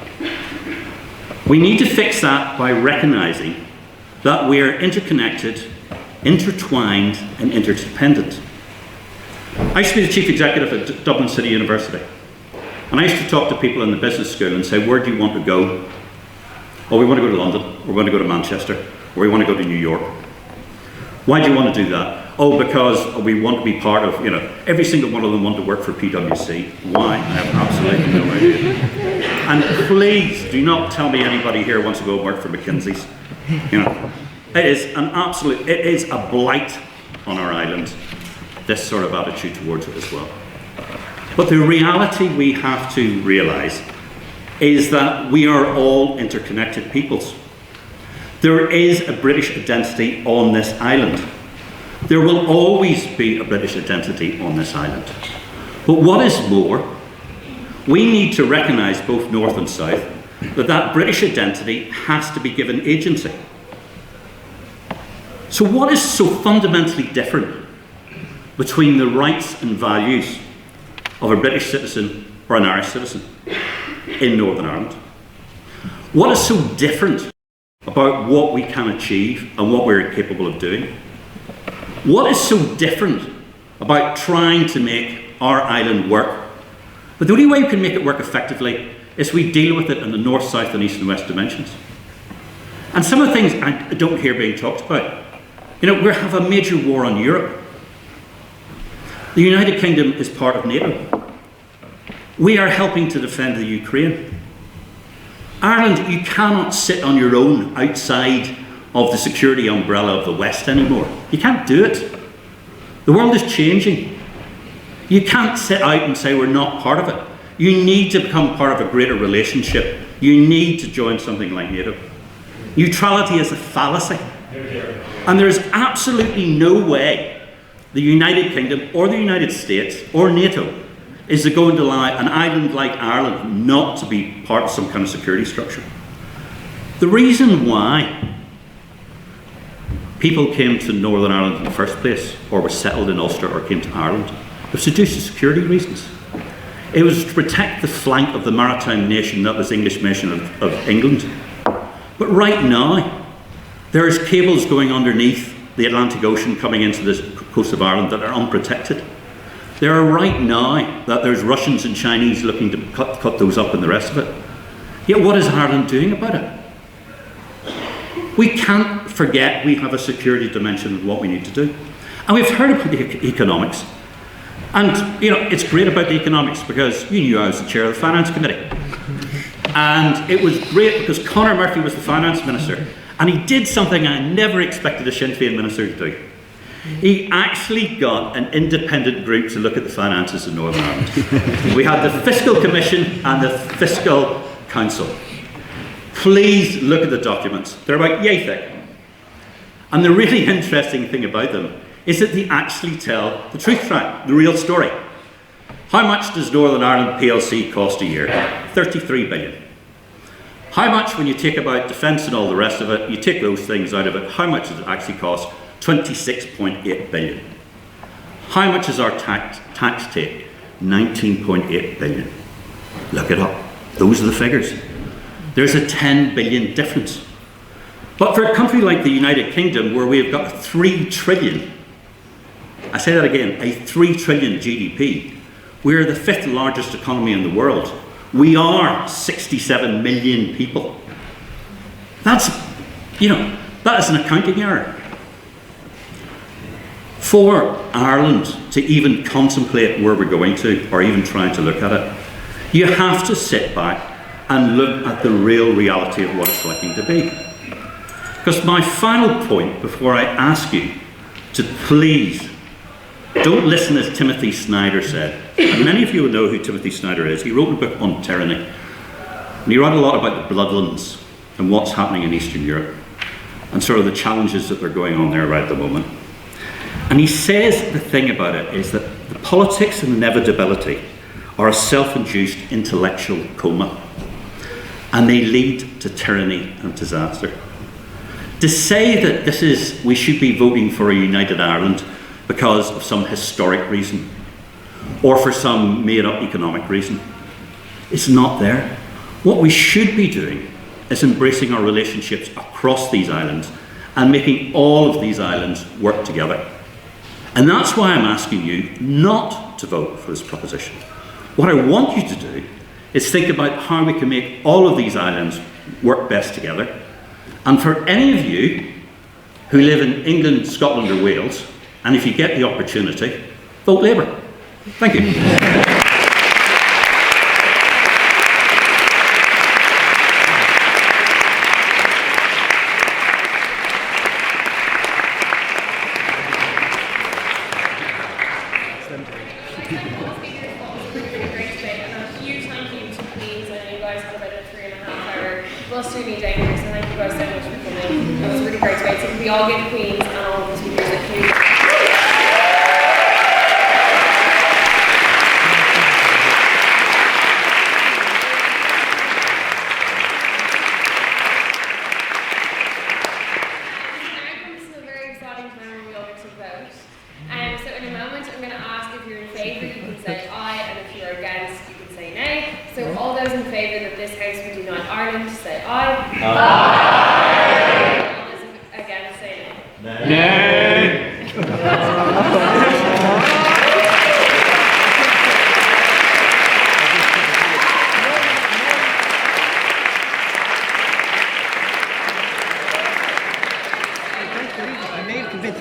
We need to fix that by recognising that we are interconnected, intertwined and interdependent. I used to be the Chief Executive at Dublin City University, and I used to talk to people in the business school and say, where do you want to go? Oh, we want to go to London, or we want to go to Manchester, or we want to go to New York. Why do you want to do that? Oh, because we want to be part of, every single one of them want to work for PwC. Why? I have absolutely no idea. And please do not tell me anybody here wants to go and work for McKinsey's. It is a blight on our island, this sort of attitude towards it as well. But the reality we have to realise is that we are all interconnected peoples. There is a British identity on this island. There will always be a British identity on this island. But what is more, we need to recognise, both north and south, that British identity has to be given agency. So what is so fundamentally different between the rights and values of a British citizen or an Irish citizen in Northern Ireland? What is so different about what we can achieve and what we're capable of doing? What is so different about trying to make our island work? But the only way we can make it work effectively is we deal with it in the north, south and east and west dimensions. And some of the things I don't hear being talked about. We have a major war on Europe. The United Kingdom is part of NATO. We are helping to defend the Ukraine. Ireland, you cannot sit on your own outside of the security umbrella of the West anymore. You can't do it. The world is changing. You can't sit out and say we're not part of it. You need to become part of a greater relationship. You need to join something like NATO. Neutrality is a fallacy. And there is absolutely no way the United Kingdom or the United States or NATO is it going to allow an island like Ireland not to be part of some kind of security structure? The reason why people came to Northern Ireland in the first place, or were settled in Ulster or came to Ireland, was due to security reasons. It was to protect the flank of the maritime nation that was English nation of England. But right now, there's cables going underneath the Atlantic Ocean coming into the coast of Ireland that are unprotected. There are right now that there's Russians and Chinese looking to cut those up and the rest of it. Yet what is Ireland doing about it? We can't forget we have a security dimension of what we need to do. And we've heard about the economics. And, you know, it's great about the economics because you knew I was the chair of the Finance Committee. And it was great because Conor Murphy was the Finance Minister. And he did something I never expected a Sinn Féin minister to do. He actually got an independent group to look at the finances of Northern Ireland. We had the Fiscal Commission and the Fiscal Council. Please look at the documents. They're about yay thick. And the really interesting thing about them is that they actually tell the truth track, the real story. How much does Northern Ireland PLC cost a year? 33 billion. How much, when you take about defence and all the rest of it, you take those things out of it, how much does it actually cost? 26.8 billion. How much is our tax take? 19.8 billion. Look it up. Those are the figures. There's a 10 billion difference. But for a country like the United Kingdom, where we've got 3 trillion, I say that again, a 3 trillion GDP, we're the 5th largest economy in the world. We are 67 million people. That's, you know, that is an accounting error. For Ireland to even contemplate where we're going to, or even trying to look at it, you have to sit back and look at the real reality of what it's likely to be. Because my final point, before I ask you to please don't listen as Timothy Snyder said, and many of you will know who Timothy Snyder is. He wrote a book on tyranny, and he wrote a lot about the bloodlands and what's happening in Eastern Europe, and sort of the challenges that are going on there right at the moment. And he says the thing about it is that the politics and inevitability are a self-induced intellectual coma, and they lead to tyranny and disaster. To say that this is, we should be voting for a united Ireland because of some historic reason, or for some made-up economic reason, it's not there. What we should be doing is embracing our relationships across these islands and making all of these islands work together. And that's why I'm asking you not to vote for this proposition. What I want you to do is think about how we can make all of these islands work best together. And for any of you who live in England, Scotland or Wales, and if you get the opportunity, vote Labour. Thank you.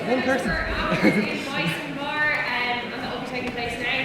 One person. Advice and more, and that will be taking place now.